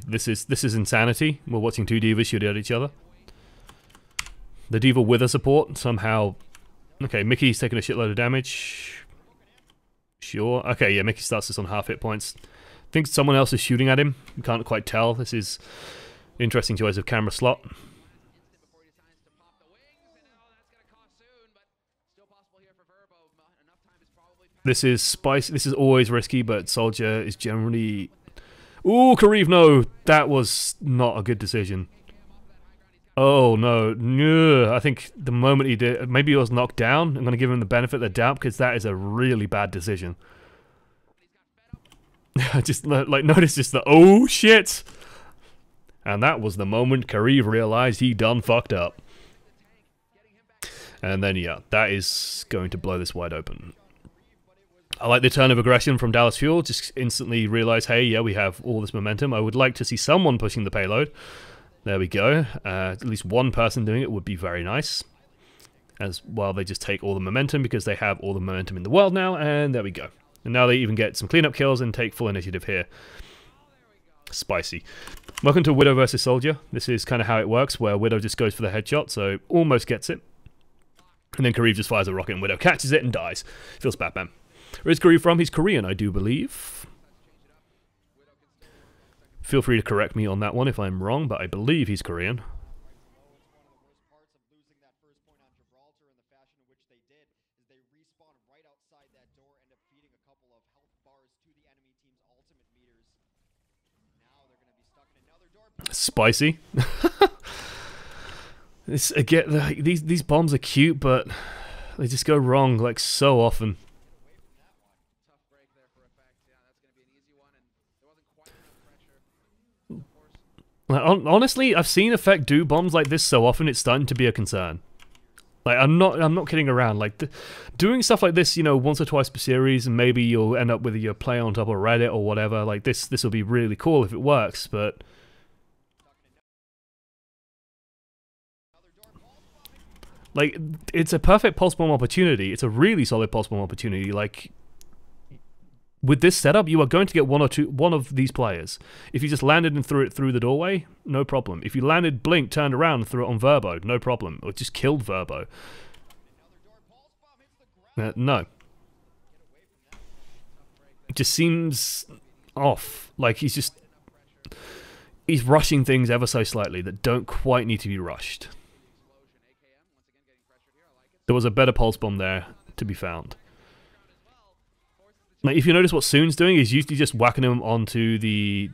This is insanity. We're watching two divas shoot at each other. The diva with a support somehow. Okay, Mickey's taking a shitload of damage. Sure. Okay, yeah, Mickey starts this on half hit points. I think someone else is shooting at him. You can't quite tell. This is interesting choice of camera slot. This is spicy. This is always risky, but Soldier is generally... Ooh, Kareev, no! That was not a good decision. Oh no, no! I think the moment he did, maybe he was knocked down. I'm going to give him the benefit of the doubt because that is a really bad decision. Just like notice just the oh shit, and that was the moment Kareev realized he done fucked up. And then yeah, that is going to blow this wide open. I like the turn of aggression from Dallas Fuel. Just instantly realize, hey, yeah, we have all this momentum. I would like to see someone pushing the payload. There we go. At least one person doing it would be very nice. As well, they just take all the momentum because they have all the momentum in the world now. And there we go. And now they even get some cleanup kills and take full initiative here. Spicy. Welcome to Widow versus Soldier. This is kind of how it works, where Widow just goes for the headshot, so almost gets it. And then Kareev just fires a rocket and Widow catches it and dies. Feels bad, man. Where is Kareev from? He's Korean, I do believe. Feel free to correct me on that one if I'm wrong, but I believe he's Korean. Spicy. It's again, these bombs are cute, but they just go wrong like so often. Like, honestly, I've seen Effect do bombs like this so often, it's starting to be a concern. Like, I'm not kidding around. Like, doing stuff like this, you know, once or twice per series, and maybe you'll end up with your play on top of Reddit or whatever. Like, this will be really cool if it works, but like, it's a perfect pulse bomb opportunity. It's a really solid pulse bomb opportunity. Like, with this setup, you are going to get one of these players. If you just landed and threw it through the doorway, no problem. If you landed, blinked, turned around, and threw it on Verbo, no problem. Or just killed Verbo. No. It just seems off. Like he's rushing things ever so slightly that don't quite need to be rushed. There was a better pulse bomb there to be found. Like, if you notice what Soon's doing, he's usually just whacking him onto the...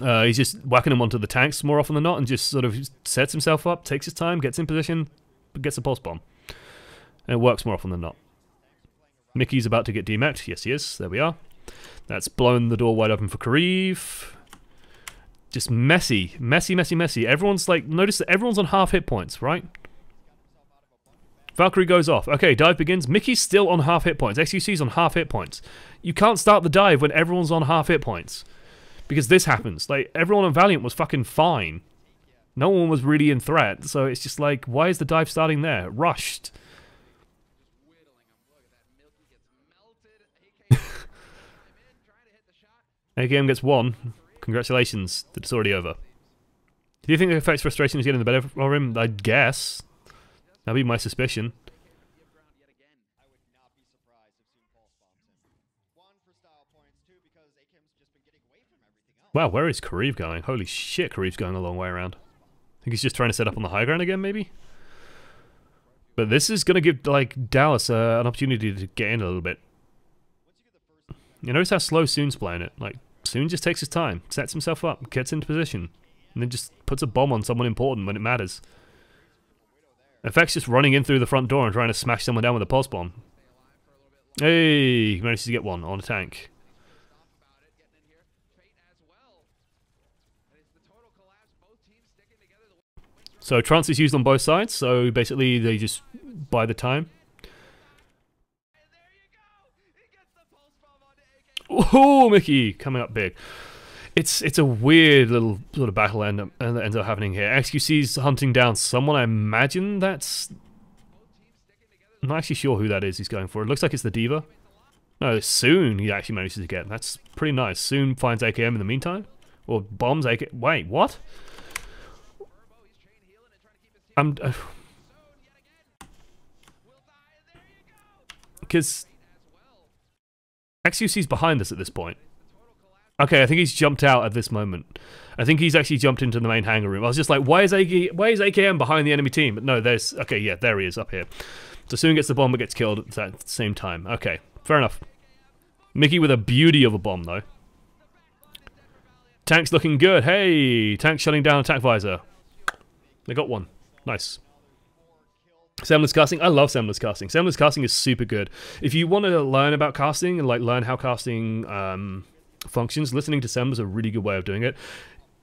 he's just whacking him onto the tanks more often than not, and just sort of sets himself up, takes his time, gets in position, gets a pulse bomb. And it works more often than not. Mickey's about to get demeched. Yes, he is. There we are. That's blown the door wide open for Kareev. Just messy. Messy, messy, messy. Everyone's like... Notice that everyone's on half hit points, right? Valkyrie goes off. Okay, dive begins. Mickey's still on half hit points. XQC's on half hit points. You can't start the dive when everyone's on half hit points. Because this happens. Like, everyone on Valiant was fucking fine. No one was really in threat. So it's just like, why is the dive starting there? Rushed. AKM gets one. Congratulations. It's already over. Do you think the effects frustration is getting the better for him? I guess. That'd be my suspicion. Wow, where is Kareev going? Holy shit, Kareev's going a long way around. I think he's just trying to set up on the high ground again, maybe? But this is going to give, like, Dallas an opportunity to get in a little bit. You notice how slow Soon's playing it. Like, Soon just takes his time, sets himself up, gets into position, and then just puts a bomb on someone important when it matters. Effect's just running in through the front door and trying to smash someone down with a pulse bomb. Hey, he manages to get one on a tank. So trance is used on both sides, so basically they just buy the time. Oh, Mickey coming up big. It's a weird little sort of battle that ends up happening here. XQC's hunting down someone. I imagine that's... I'm not actually sure who that is he's going for. It looks like it's the Diva. No, Soon he actually manages to get. That's pretty nice. Soon finds AKM in the meantime. Or bombs AKM. Wait, what? Because XQC's behind us at this point. Okay, I think he's jumped out at this moment. I think he's actually jumped into the main hangar room. I was just like, why is AKM behind the enemy team? But no, there's... Okay, yeah, there he is, up here. So Soon gets the bomb but gets killed at the same time. Okay, fair enough. Mickey with a beauty of a bomb, though. Tank's looking good. Hey! Tank shutting down attack visor. They got one. Nice. Semler's casting. I love Semler's casting. Semler's casting is super good. If you want to learn about casting and like learn how casting functions, listening to Semler's a really good way of doing it.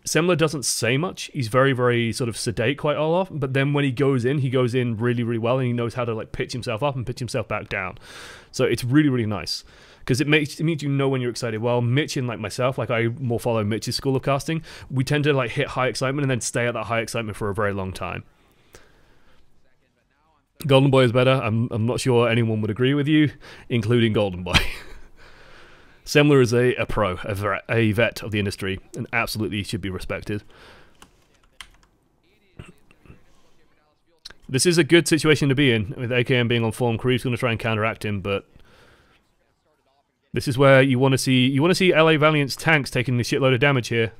Semler doesn't say much. He's very, very sort of sedate quite a lot. But then when he goes in really, really well, and he knows how to like pitch himself up and pitch himself back down. So it's really, really nice. Because it means you know when you're excited. Well, Mitch and like myself, like I more follow Mitch's school of casting. We tend to like hit high excitement and then stay at that high excitement for a very long time. Golden Boy is better. I'm not sure anyone would agree with you, including Golden Boy. Semler is a pro, a vet of the industry, and absolutely should be respected. This is a good situation to be in, with AKM being on form. Cree's going to try and counteract him, but this is where you want to see LA Valiant's tanks taking a shitload of damage here.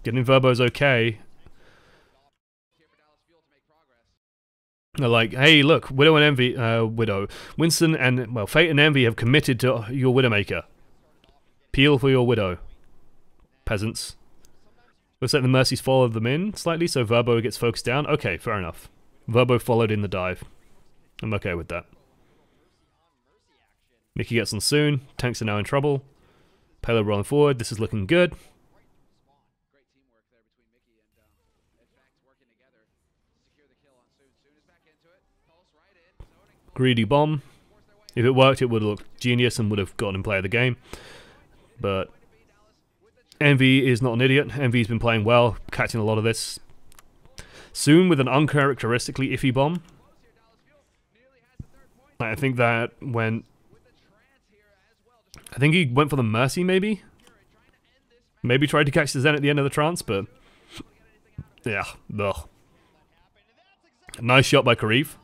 Getting Verbo's okay. They're like, hey, look, Widow and Envy, Winston and, well, Fate and Envy have committed to your Widowmaker. Peel for your Widow. Peasants. Looks like the Mercies followed them in slightly, so Verbo gets focused down. Okay, fair enough. Verbo followed in the dive. I'm okay with that. Mickey gets on soon. Tanks are now in trouble. Payload rolling forward. This is looking good. Greedy bomb. If it worked, it would have looked genius and would have gotten in play of the game. But Envy is not an idiot. Envy's been playing well, catching a lot of this. Soon with an uncharacteristically iffy bomb. I think that went... I think he went for the Mercy, maybe? Maybe tried to catch the Zen at the end of the trance, but... yeah, ugh. Nice shot by Karif.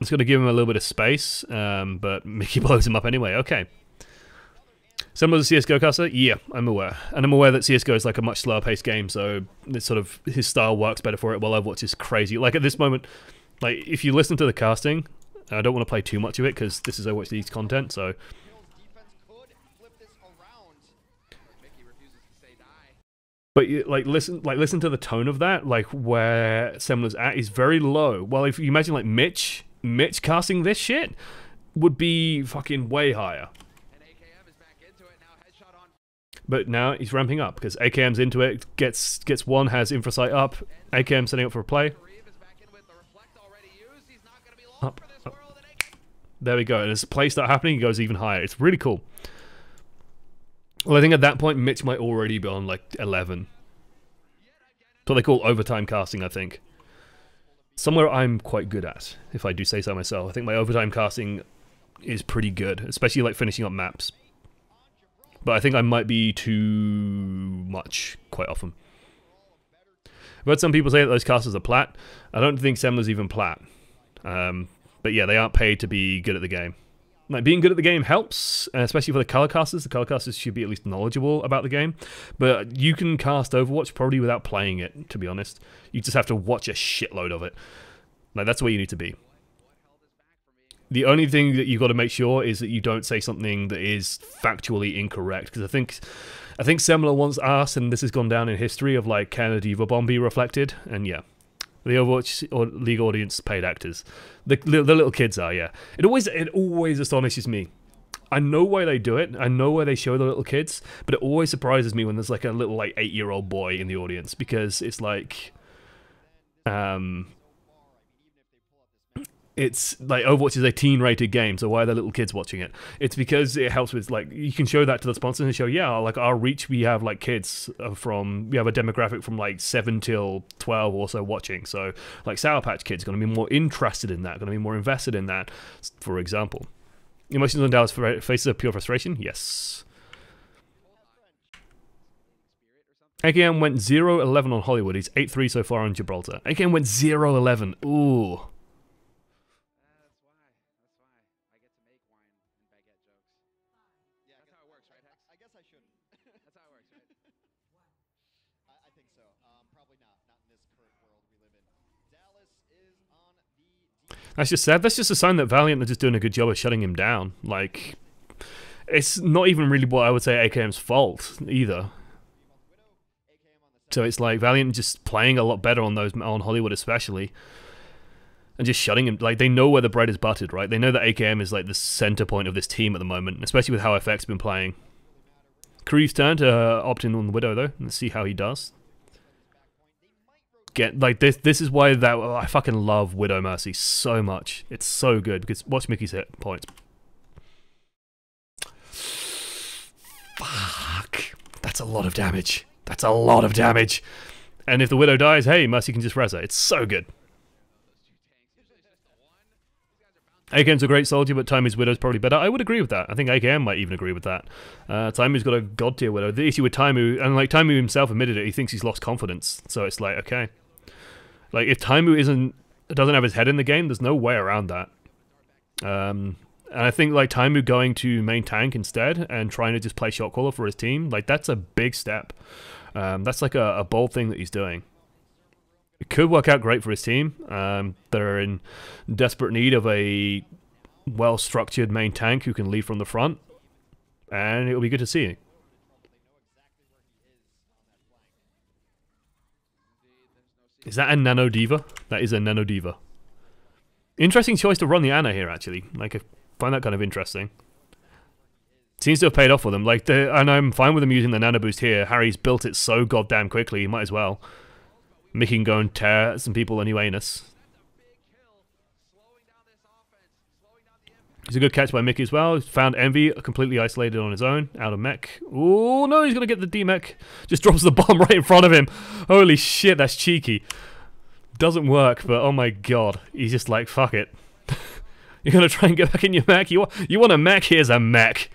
It's going to give him a little bit of space, but Mickey blows him up anyway. Okay. Some of the CSGO caster? Yeah, I'm aware. And I'm aware that CSGO is like a much slower paced game, so it's sort of, his style works better for it, while Overwatch is crazy. Like at this moment, like if you listen to the casting, I don't want to play too much of it because this is Overwatch League's content, so... But listen to the tone of that, like where Semler's at is very low. Well, if you imagine like Mitch casting this shit would be fucking way higher. But now he's ramping up because AKM's into it, gets one, has Infrasight up, AKM setting up for a play. Up. There we go, and as play start happening, he goes even higher. It's really cool. Well, I think at that point, Mitch might already be on like 11. That's what they call overtime casting, I think. Somewhere I'm quite good at, if I do say so myself. I think my overtime casting is pretty good, especially like finishing up maps. But I think I might be too much quite often. I've heard some people say that those casters are plat. I don't think Semler's even plat. But yeah, they aren't paid to be good at the game. Like, being good at the game helps, especially for the color casters. The color casters should be at least knowledgeable about the game. But you can cast Overwatch probably without playing it, to be honest. You just have to watch a shitload of it. Like, that's where you need to be. The only thing that you've got to make sure is that you don't say something that is factually incorrect. Because I think Semler once asked, and this has gone down in history, of like, can a Diva Bomb be reflected? And yeah. The Overwatch League audience paid actors. The little kids are, yeah. It always astonishes me. I know why they do it. I know why they show the little kids, but it always surprises me when there's like a little like 8-year-old boy in the audience, because it's like, it's like Overwatch is a teen-rated game, so why are the little kids watching it? It's because it helps with, like, you can show that to the sponsors and show, yeah, like our reach, we have like kids we have a demographic from like 7 till 12 also watching, so like Sour Patch Kids are going to be more interested in that, going to be more invested in that, for example. Emotions on Dallas faces of pure frustration? Yes. AKM went 0-11 on Hollywood, he's 8-3 so far on Gibraltar. AKM went 0-11, ooh. That's just sad. That's just a sign that Valiant are just doing a good job of shutting him down. Like, it's not even really what I would say AKM's fault, either. So it's like Valiant just playing a lot better on those, on Hollywood especially, and just shutting him. Like, they know where the bread is buttered, right? They know that AKM is like the center point of this team at the moment, especially with how FX been playing. Kareev's turn to opt in on the Widow though. Let's see how he does. Get like this is why that I fucking love Widow Mercy so much. It's so good because watch Mickey's hit points. Fuck. That's a lot of damage. That's a lot of damage. And if the Widow dies, hey, Mercy can just res her. It's so good. AKM's a great soldier, but Taimu's Widow's probably better. I would agree with that. I think AKM might even agree with that. Taimu's got a god tier Widow. The issue with Taimu, and like Taimu himself admitted it, he thinks he's lost confidence. So it's like, okay. Like, if Taimu doesn't have his head in the game, there's no way around that. And I think like Taimu going to main tank instead and trying to just play shot caller for his team, like that's a big step. That's like a bold thing that he's doing. It could work out great for his team. They're in desperate need of a well-structured main tank who can lead from the front, and it'll be good to see. Is that a Nano Diva? That is a Nano Diva. Interesting choice to run the Ana here, actually. Like, I find that kind of interesting. Seems to have paid off for them. Like, and I'm fine with them using the Nano Boost here. Harry's built it so goddamn quickly, he might as well. Mickey can go and tear some people in Uranus. It's a good catch by Mickey as well. Found Envy completely isolated on his own, out of mech. Oh no, he's gonna get the D-mech. Just drops the bomb right in front of him. Holy shit, that's cheeky. Doesn't work, but oh my god. He's just like, fuck it. You're gonna try and get back in your mech? You want a mech? Here's a mech.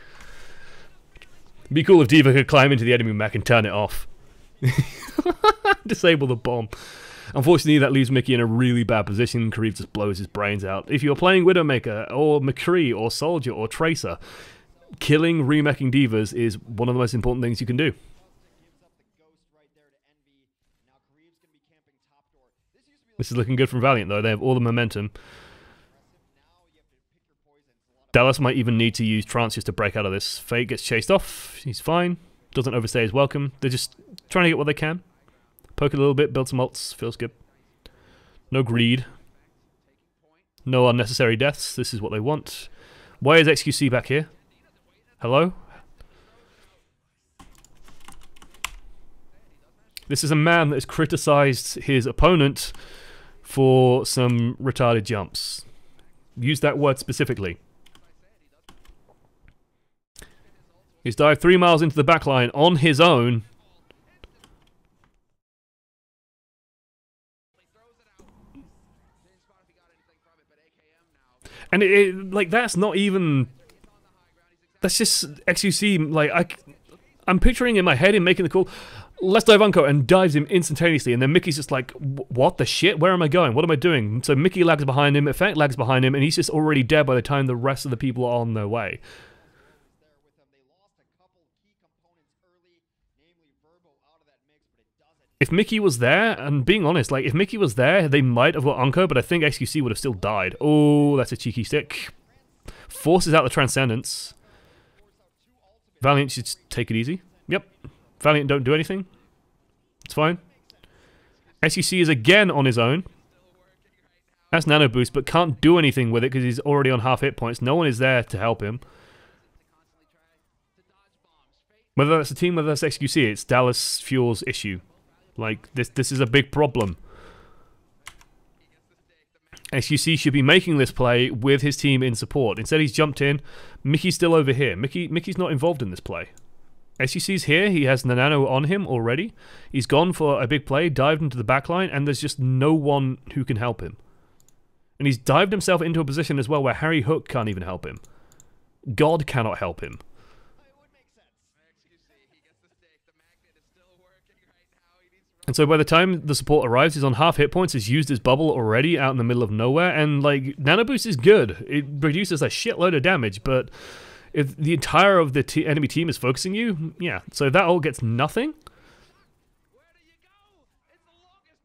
It'd be cool if Diva could climb into the enemy mech and turn it off. Disable the bomb. Unfortunately, that leaves Mickey in a really bad position. Kareev just blows his brains out. If you're playing Widowmaker, or McCree, or Soldier, or Tracer, killing remeching Divas is one of the most important things you can do. This is looking good from Valiant, though. They have all the momentum. Dallas might even need to use Trance just to break out of this. Fate gets chased off. He's fine. Doesn't overstay his welcome. They're just trying to get what they can. Poke it a little bit, build some ults. Feels good. No greed. No unnecessary deaths. This is what they want. Why is XQC back here? Hello? This is a man that has criticized his opponent for some retarded jumps. Use that word specifically. He's dived 3 miles into the backline on his own. And like, that's not even... That's just XQC, like, I'm picturing in my head him making the call, let's dive Unco, and dives him instantaneously, and then Mickey's just like, what the shit? Where am I going? What am I doing? So Mickey lags behind him, Effect lags behind him, and he's just already dead by the time the rest of the people are on their way. If Mickey was there, and being honest, like, if Mickey was there, they might have got Unco, but I think XQC would have still died. Oh, that's a cheeky stick. Forces out the Transcendence. Valiant should just take it easy. Yep. Valiant don't do anything. It's fine. XQC is again on his own. That's Nano Boost, but can't do anything with it because he's already on half hit points. No one is there to help him. Whether that's the team, whether that's XQC, it's Dallas Fuel's issue. Like, this is a big problem. XQC should be making this play with his team in support. Instead, he's jumped in. Mickey's still over here. Mickey's not involved in this play. XQC's here. He has Nanano on him already. He's gone for a big play, dived into the backline, and there's just no one who can help him. And he's dived himself into a position as well where Harry Hook can't even help him. God cannot help him. And so by the time the support arrives, he's on half hit points, he's used his bubble already out in the middle of nowhere, and like, Nano Boost is good. It reduces a shitload of damage, but if the entire of the enemy team is focusing you, yeah, so that all gets nothing.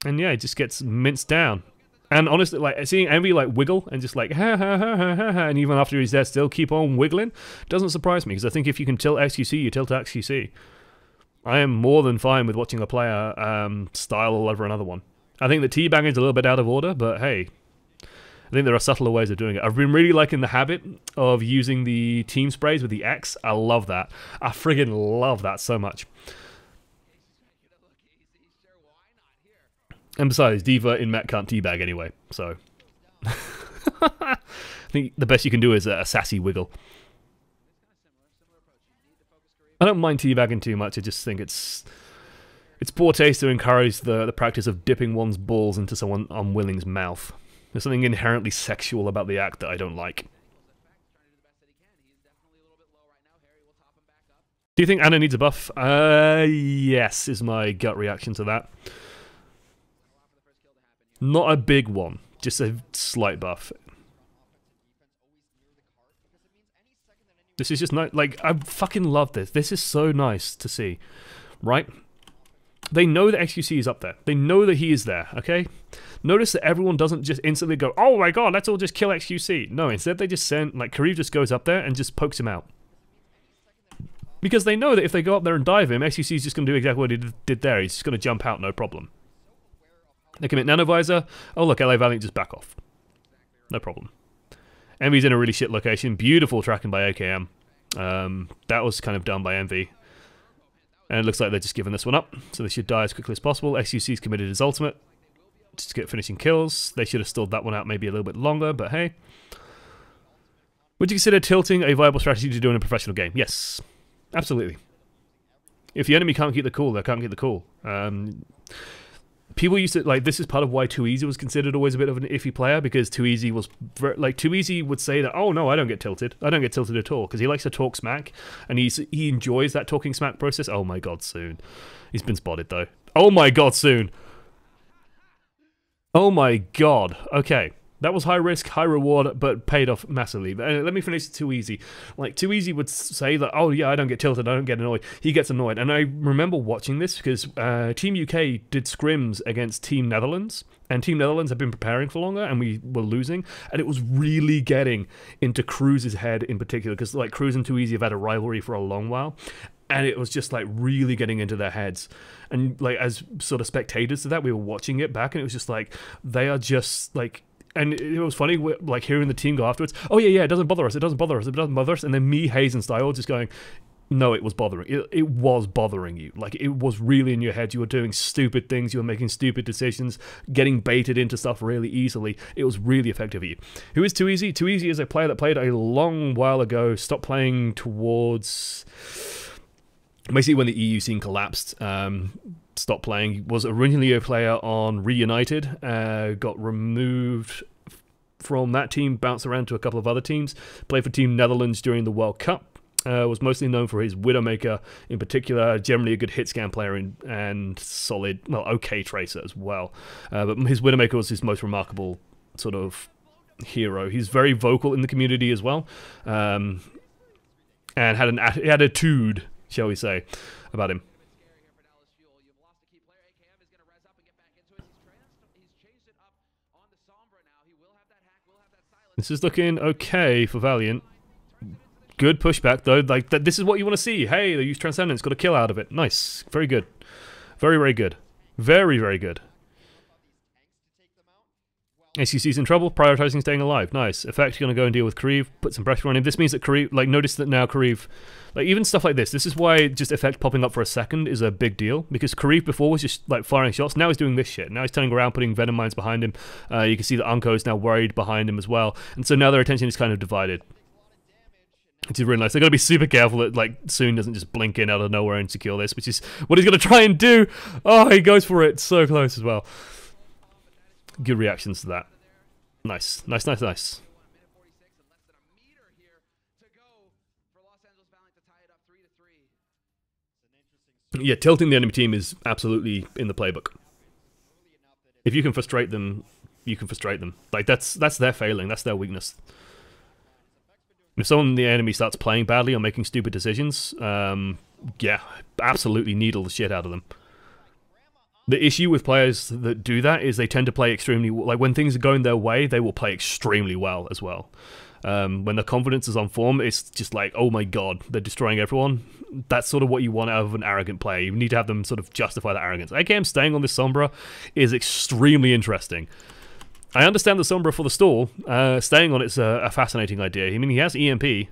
And yeah, it just gets minced down. And honestly, like, seeing Envy like wiggle and just like, ha ha ha ha ha ha, and even after he's there still keep on wiggling, doesn't surprise me, because I think if you can tilt XQC, you tilt XQC. I am more than fine with watching a player style all over another one. I think the teabagging is a little bit out of order, but hey, I think there are subtler ways of doing it. I've been really liking the habit of using the team sprays with the X. I love that. I friggin' love that so much. And besides, Diva in Met can't teabag anyway, so... I think the best you can do is a sassy wiggle. I don't mind teabagging too much, I just think it's poor taste to encourage the practice of dipping one's balls into someone unwilling's mouth. There's something inherently sexual about the act that I don't like. Do you think Anna needs a buff? Yes, is my gut reaction to that. Not a big one, just a slight buff. This is just not, like, I fucking love this. This is so nice to see, right? They know that XQC is up there. They know that he is there, okay? Notice that everyone doesn't just instantly go, oh my god, let's all just kill XQC. No, instead they just send, like, Kareev just goes up there and just pokes him out. Because they know that if they go up there and dive him, XQC is just going to do exactly what he did there. He's just going to jump out, no problem. They commit Nanovisor. Oh look, LA Valiant just back off. No problem. Envy's in a really shit location. Beautiful tracking by AKM. That was kind of done by Envy. And it looks like they're just giving this one up. So they should die as quickly as possible. XQC's committed his ultimate. Just to get finishing kills. They should have stalled that one out maybe a little bit longer, but hey. Would you consider tilting a viable strategy to do in a professional game? Yes. Absolutely. If the enemy can't keep the cool, they can't keep the cool. People used to, like, this is part of why Too Easy was considered always a bit of an iffy player, because Too Easy was, like, Too Easy would say that, oh no, I don't get tilted. I don't get tilted at all, because he likes to talk smack, and he enjoys that talking smack process. Oh my god, soon. He's been spotted, though. Oh my god, soon. Oh my god. Okay. That was high risk, high reward, but paid off massively. But let me finish Too Easy. Like, Too Easy would say that, oh yeah, I don't get tilted, I don't get annoyed. He gets annoyed. And I remember watching this because Team UK did scrims against Team Netherlands. And Team Netherlands had been preparing for longer, and we were losing. And it was really getting into Cruz's head in particular, because like Cruz and Too Easy have had a rivalry for a long while. And it was just like really getting into their heads. And like as sort of spectators to that, we were watching it back, and it was just like, they are just like... And it was funny, like, hearing the team go afterwards, oh yeah, it doesn't bother us, it doesn't bother us, it doesn't bother us, and then me, Hayes, and Style just going, no, it was bothering, it was bothering you. Like, it was really in your head, you were doing stupid things, you were making stupid decisions, getting baited into stuff really easily. It was really effective for you. Who is Too Easy? Too Easy is a player that played a long while ago, stopped playing towards... basically when the EU scene collapsed. Stopped playing. Was originally a player on Reunited, got removed from that team, bounced around to a couple of other teams, played for Team Netherlands during the World Cup, was mostly known for his Widowmaker in particular, generally a good hit scan player and solid, well, okay tracer as well. But his Widowmaker was his most remarkable sort of hero. He's very vocal in the community as well, and had an attitude, shall we say, about him. This is looking okay for Valiant. Good pushback, though. Like, this is what you want to see. Hey, they use Transcendence, got a kill out of it. Nice. Very good. Very, very good. Very, very good. ACC's in trouble, prioritizing staying alive. Nice. Effect, going to go and deal with Kareev, put some pressure on him. This means that Kareev, like, notice that now Kareev, like, even stuff like this is why just Effect popping up for a second is a big deal, because Kareev before was just, like, firing shots. Now he's doing this shit. Now he's turning around, putting Venom Mines behind him. You can see that Unko is now worried behind him as well, and so now their attention is kind of divided. Which is really nice. They've got to be super careful that, like, Soon doesn't just blink in out of nowhere and secure this, which is what he's going to try and do. Oh, he goes for it. So close as well. Good reactions to that. Nice. Nice, nice, nice. Yeah, tilting the enemy team is absolutely in the playbook. If you can frustrate them, you can frustrate them. Like, that's their failing. That's their weakness. If someone in the enemy starts playing badly or making stupid decisions, yeah, absolutely needle the shit out of them. The issue with players that do that is they tend to play extremely... Like, when things are going their way, they will play extremely well as well. When the confidence is on form, it's just like, oh my god, they're destroying everyone. That's sort of what you want out of an arrogant player. You need to have them sort of justify that arrogance. AKM staying on this Sombra is extremely interesting. I understand the Sombra for the stall. Staying on it's a fascinating idea. I mean, he has EMP.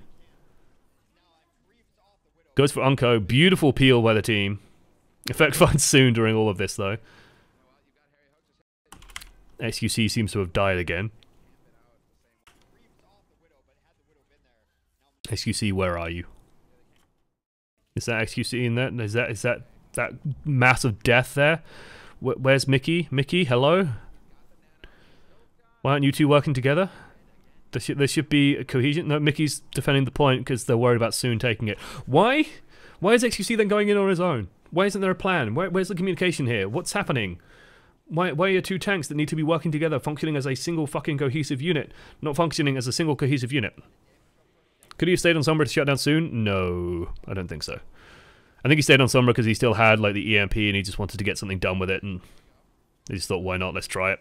Goes for Unco. Beautiful peel by the team. Effect finds soon during all of this, though. XQC seems to have died again. XQC, where are you? Is that XQC in there? Is that massive death there? Where's Mickey? Mickey, hello? Why aren't you two working together? There should be a cohesion. No, Mickey's defending the point because they're worried about soon taking it. Why? Why is XQC then going in on his own? Why isn't there a plan? Where's the communication here? What's happening? Why are you two tanks that need to be working together, functioning as a single fucking cohesive unit, not functioning as a single cohesive unit? Could he have stayed on Sombra to shut down soon? No, I don't think so. I think he stayed on Sombra because he still had like the EMP and he just wanted to get something done with it, and he just thought, why not? Let's try it.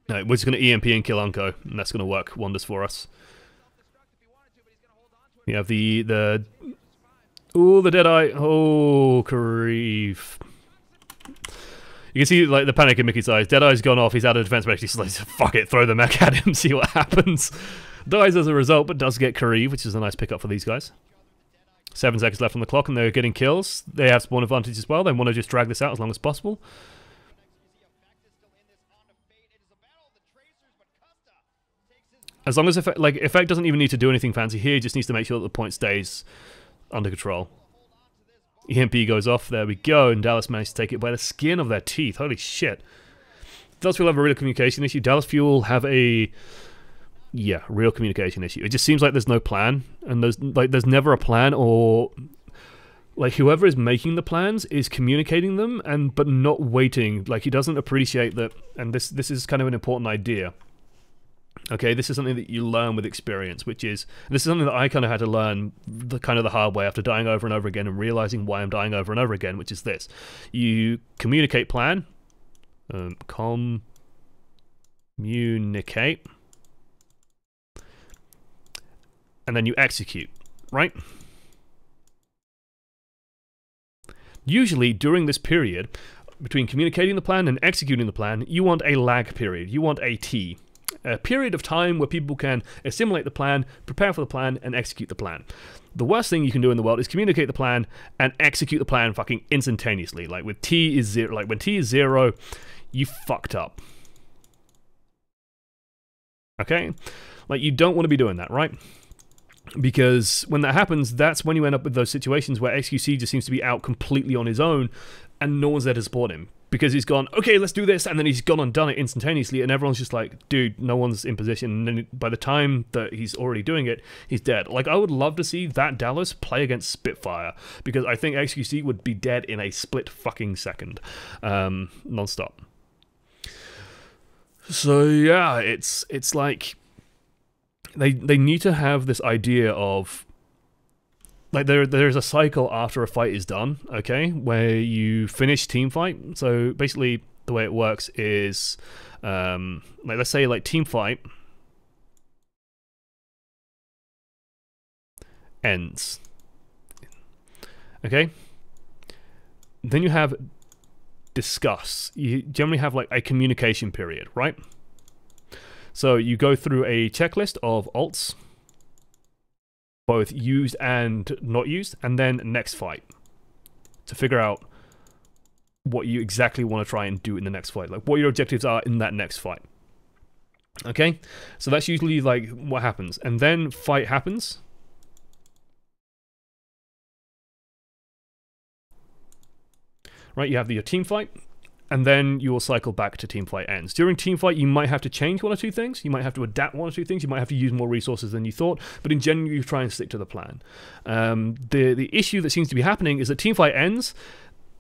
No, we're just going to EMP and kill Unco, and that's going to work wonders for us. We have the ooh, the Deadeye. Oh, grief. You can see like the panic in Mickey's eyes. Deadeye's gone off. He's out of defense, but he's like, fuck it, throw the mech at him, see what happens. Dies as a result, but does get Kariv, which is a nice pickup for these guys. 7 seconds left on the clock, and they're getting kills. They have spawn advantage as well. They want to just drag this out as long as possible. As long as Effect doesn't even need to do anything fancy here, he just needs to make sure that the point stays under control. EMP goes off, there we go, and Dallas managed to take it by the skin of their teeth. Holy shit. Dallas Fuel have a real communication issue. Dallas Fuel have a real communication issue. It just seems like there's no plan, and there's never a plan, or like whoever is making the plans is communicating them but not waiting. Like he doesn't appreciate that, and this is kind of an important idea. Okay, this is something that you learn with experience, this is something that I kind of had to learn the hard way after dying over and over again and realizing why I'm dying over and over again, which is this. You communicate plan, communicate, and then you execute, right? Usually during this period, between communicating the plan and executing the plan, you want a lag period, you want a T. A period of time where people can assimilate the plan, prepare for the plan, and execute the plan. The worst thing you can do in the world is communicate the plan and execute the plan fucking instantaneously. Like with T is 0, like when T is 0, you fucked up. Okay? Like you don't want to be doing that, right? Because when that happens, that's when you end up with those situations where XQC just seems to be out completely on his own and no one's there to support him. Because he's gone, okay, let's do this, and then he's gone and done it instantaneously, and everyone's just like, dude, no one's in position, and then by the time that he's already doing it, he's dead. Like, I would love to see that Dallas play against Spitfire, because I think XQC would be dead in a split fucking second. Non-stop. So, yeah, it's like, they need to have this idea of, like there's a cycle after a fight is done, okay, where you finish team fight. So basically the way it works is like let's say like team fight ends, okay, then you have discuss. You generally have like a communication period, right? So you go through a checklist of alts, both used and not used, and then next fight to figure out what you exactly want to try and do in the next fight, like what your objectives are in that next fight. Okay, so that's usually like what happens, and then fight happens. Right, you have your team fight, and then you will cycle back to team fight ends. During team fight, you might have to change one or two things. You might have to adapt one or two things. You might have to use more resources than you thought. But in general, you try and stick to the plan. The issue that seems to be happening is that team fight ends.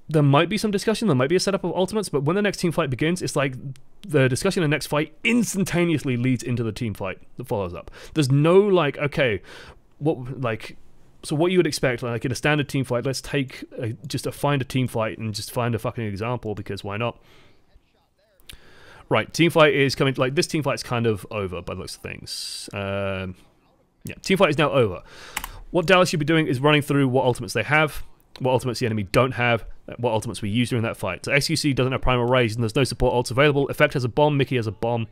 There might be some discussion. There might be a setup of ultimates. But when the next team fight begins, it's like the discussion in the next fight instantaneously leads into the team fight that follows up. There's no like, okay, what like... So what you would expect, like in a standard team fight, let's take find a team fight and just find a fucking example, because why not? Right, teamfight is coming. Like this teamfight's kind of over by the looks of things. Yeah, teamfight is now over. What Dallas should be doing is running through what ultimates they have, what ultimates the enemy don't have, what ultimates we use during that fight. So XQC doesn't have primal raise and there's no support ults available. Effect has a bomb, Mickey has a bomb,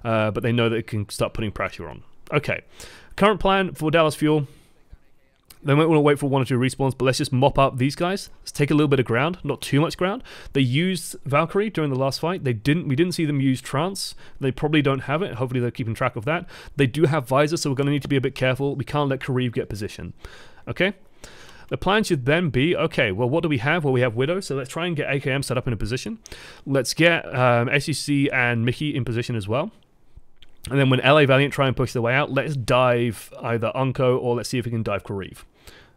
but they know that it can start putting pressure on. Okay, current plan for Dallas Fuel. They might want to wait for 1 or 2 respawns, but let's just mop up these guys. Let's take a little bit of ground, not too much ground. They used Valkyrie during the last fight. We didn't see them use Trance. They probably don't have it. Hopefully they're keeping track of that. They do have Visor, so we're going to need to be a bit careful. We can't let Kareev get position. Okay? The plan should then be, okay, well, what do we have? Well, we have Widow, so let's try and get AKM set up in a position. Let's get SUC and Mickey in position as well. And then when LA Valiant try and push their way out, let's dive either Unco or let's see if we can dive Kareev.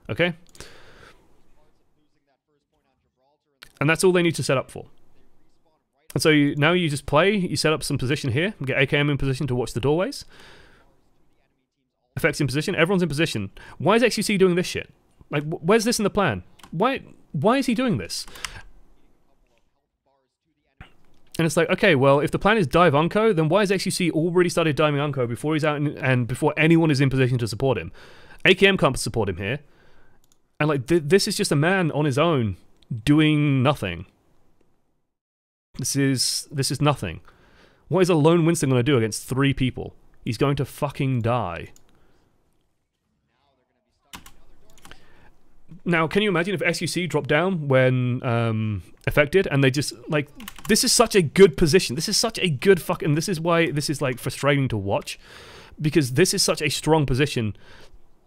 Okay? And that's all they need to set up for. And so now you just play, you set up some position here, get AKM in position to watch the doorways. Effects in position, everyone's in position. Why is XUC doing this shit? Like, where's this in the plan? Why is he doing this? And it's like, okay, well, if the plan is dive Unco, then why has XUC already started diving Unco before he's out and before anyone is in position to support him? AKM can't support him here. And like, this is just a man on his own doing nothing. This is nothing. What is a lone Winston going to do against 3 people? He's going to fucking die. Now, can you imagine if SUC dropped down when affected and they just, like, this is such a good position. This is such a good fucking, this is why this is, like, frustrating to watch. Because this is such a strong position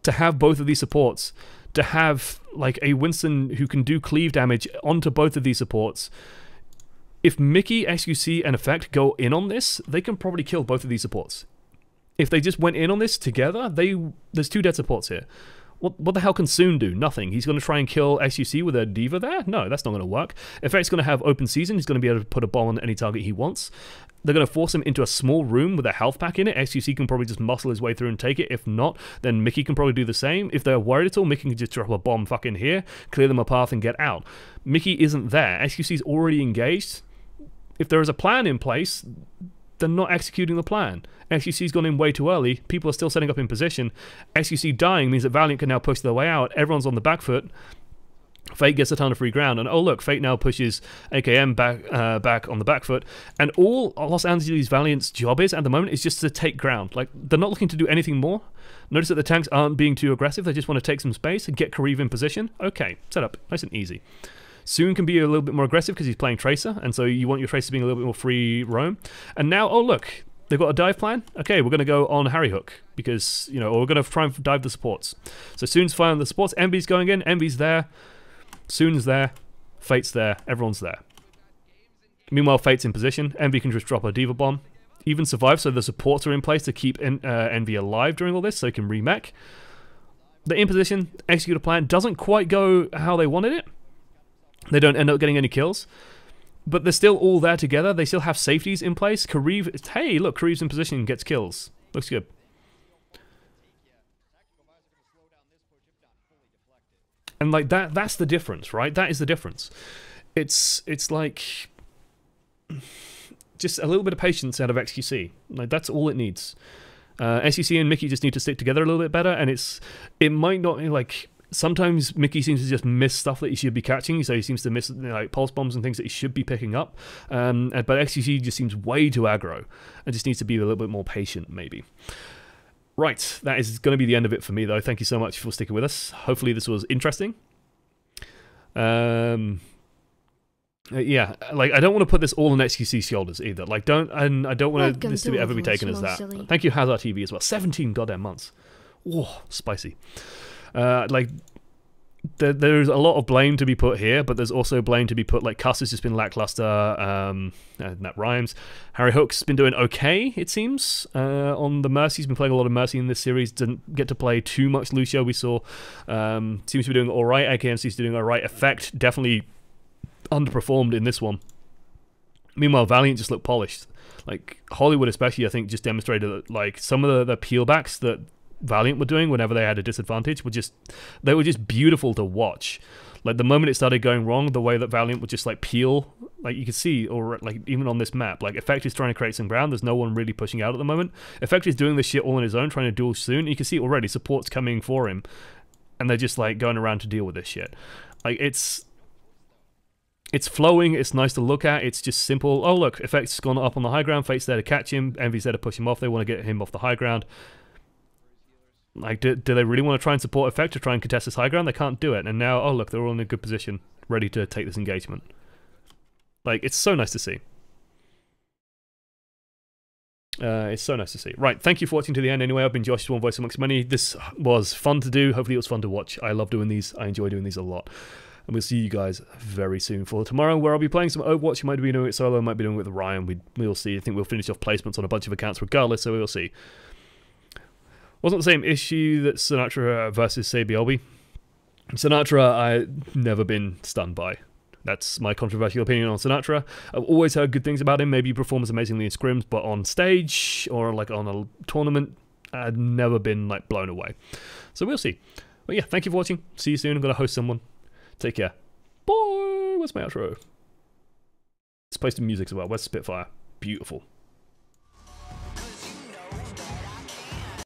to have both of these supports. To have, like, a Winston who can do cleave damage onto both of these supports. If Mickey, SUC, and Effect go in on this, they can probably kill both of these supports. If they just went in on this together, there's 2 dead supports here. What the hell can Soon do? Nothing. He's going to try and kill SUC with a Diva there? No, that's not going to work. Effect's going to have open season. He's going to be able to put a bomb on any target he wants. They're going to force him into a small room with a health pack in it. SUC can probably just muscle his way through and take it. If not, then Mickey can probably do the same. If they're worried at all, Mickey can just drop a bomb fucking here, clear them a path, and get out. Mickey isn't there. SUC's already engaged. If there is a plan in place, they're not executing the plan. XUC's gone in way too early. People are still setting up in position. XUC dying means that Valiant can now push their way out. Everyone's on the back foot. Fate gets a ton of free ground. And oh look, Fate now pushes AKM back on the back foot. And all Los Angeles Valiant's job is, at the moment, is just to take ground. Like, they're not looking to do anything more. Notice that the tanks aren't being too aggressive. They just want to take some space and get Kareev in position. Okay, set up. Nice and easy. Soon can be a little bit more aggressive because he's playing Tracer, and so you want your Tracer being a little bit more free roam. And now, oh look, they've got a dive plan. Okay, we're going to go on Harry Hook because, you know, or we're going to try and dive the supports. So Soon's firing the supports. Envy's going in. Envy's there. Soon's there. Fate's there. Everyone's there. Meanwhile, Fate's in position. Envy can just drop a Diva bomb. Even survive, so the supports are in place to keep Envy alive during all this, so he can remech. They're in position. Execute a plan. Doesn't quite go how they wanted it. They don't end up getting any kills. But they're still all there together. They still have safeties in place. Kareev, hey, look, Kareev's in position and gets kills. Looks good. And like that's the difference, right? That is the difference. It's like just a little bit of patience out of XQC. Like, that's all it needs. SEC and Mickey just need to stick together a little bit better, and it might not, like, sometimes Mickey seems to just miss stuff that he should be catching, so he seems to miss, like, pulse bombs and things that he should be picking up. But XQC just seems way too aggro and just needs to be a little bit more patient, maybe. Right, that is going to be the end of it for me, though. Thank you so much for sticking with us. Hopefully this was interesting. Yeah, like, I don't want to put this all on XQC's shoulders either. Like, I don't want this to ever be taken as that. Thank you, Hazard TV, as well. 17 goddamn months. Whoa, spicy. Like, there's a lot of blame to be put here, but there's also blame to be put, like, Cuss has just been lackluster, and that rhymes. Harry Hook's been doing okay, it seems, on the Mercy. He's been playing a lot of Mercy in this series, didn't get to play too much Lucio, we saw. Seems to be doing alright. AKMC's doing alright. Effect definitely underperformed in this one. Meanwhile, Valiant just looked polished. Like, Hollywood especially, I think, just demonstrated that, like, some of the peelbacks that Valiant were doing whenever they had a disadvantage were just beautiful to watch. Like the moment it started going wrong, the way that Valiant would just like peel, like you can see, or like even on this map, like Effect is trying to create some ground. There's no one really pushing out at the moment. Effect is doing this shit all on his own, trying to duel soon. You can see already support's coming for him, and they're just like going around to deal with this shit. Like it's flowing, it's nice to look at, it's just simple. Oh look, Effect's gone up on the high ground, Fate's there to catch him, Envy's there to push him off, they want to get him off the high ground. Like, do they really want to try and support Effect to try and contest this high ground? They can't do it, and now, oh look, they're all in a good position, ready to take this engagement. Like, it's so nice to see. It's so nice to see. Right, thank you for watching to the end anyway. I've been Josh, one voice amongst many. This was fun to do, hopefully it was fun to watch. I love doing these, I enjoy doing these a lot. And we'll see you guys very soon for tomorrow, where I'll be playing some Overwatch. You might be doing it solo, I might be doing it with Ryan. We'll see. I think we'll finish off placements on a bunch of accounts regardless, so we'll see. Wasn't the same issue that Sinatra versus say BLB. Sinatra, I've never been stunned by. That's my controversial opinion on Sinatra. I've always heard good things about him. Maybe he performs amazingly in scrims, but on stage or like on a tournament, I've never been like blown away. So we'll see. But yeah, thank you for watching. See you soon. I'm going to host someone. Take care. Bye. Where's my outro? Let's play some music as well. Where's Spitfire? Beautiful.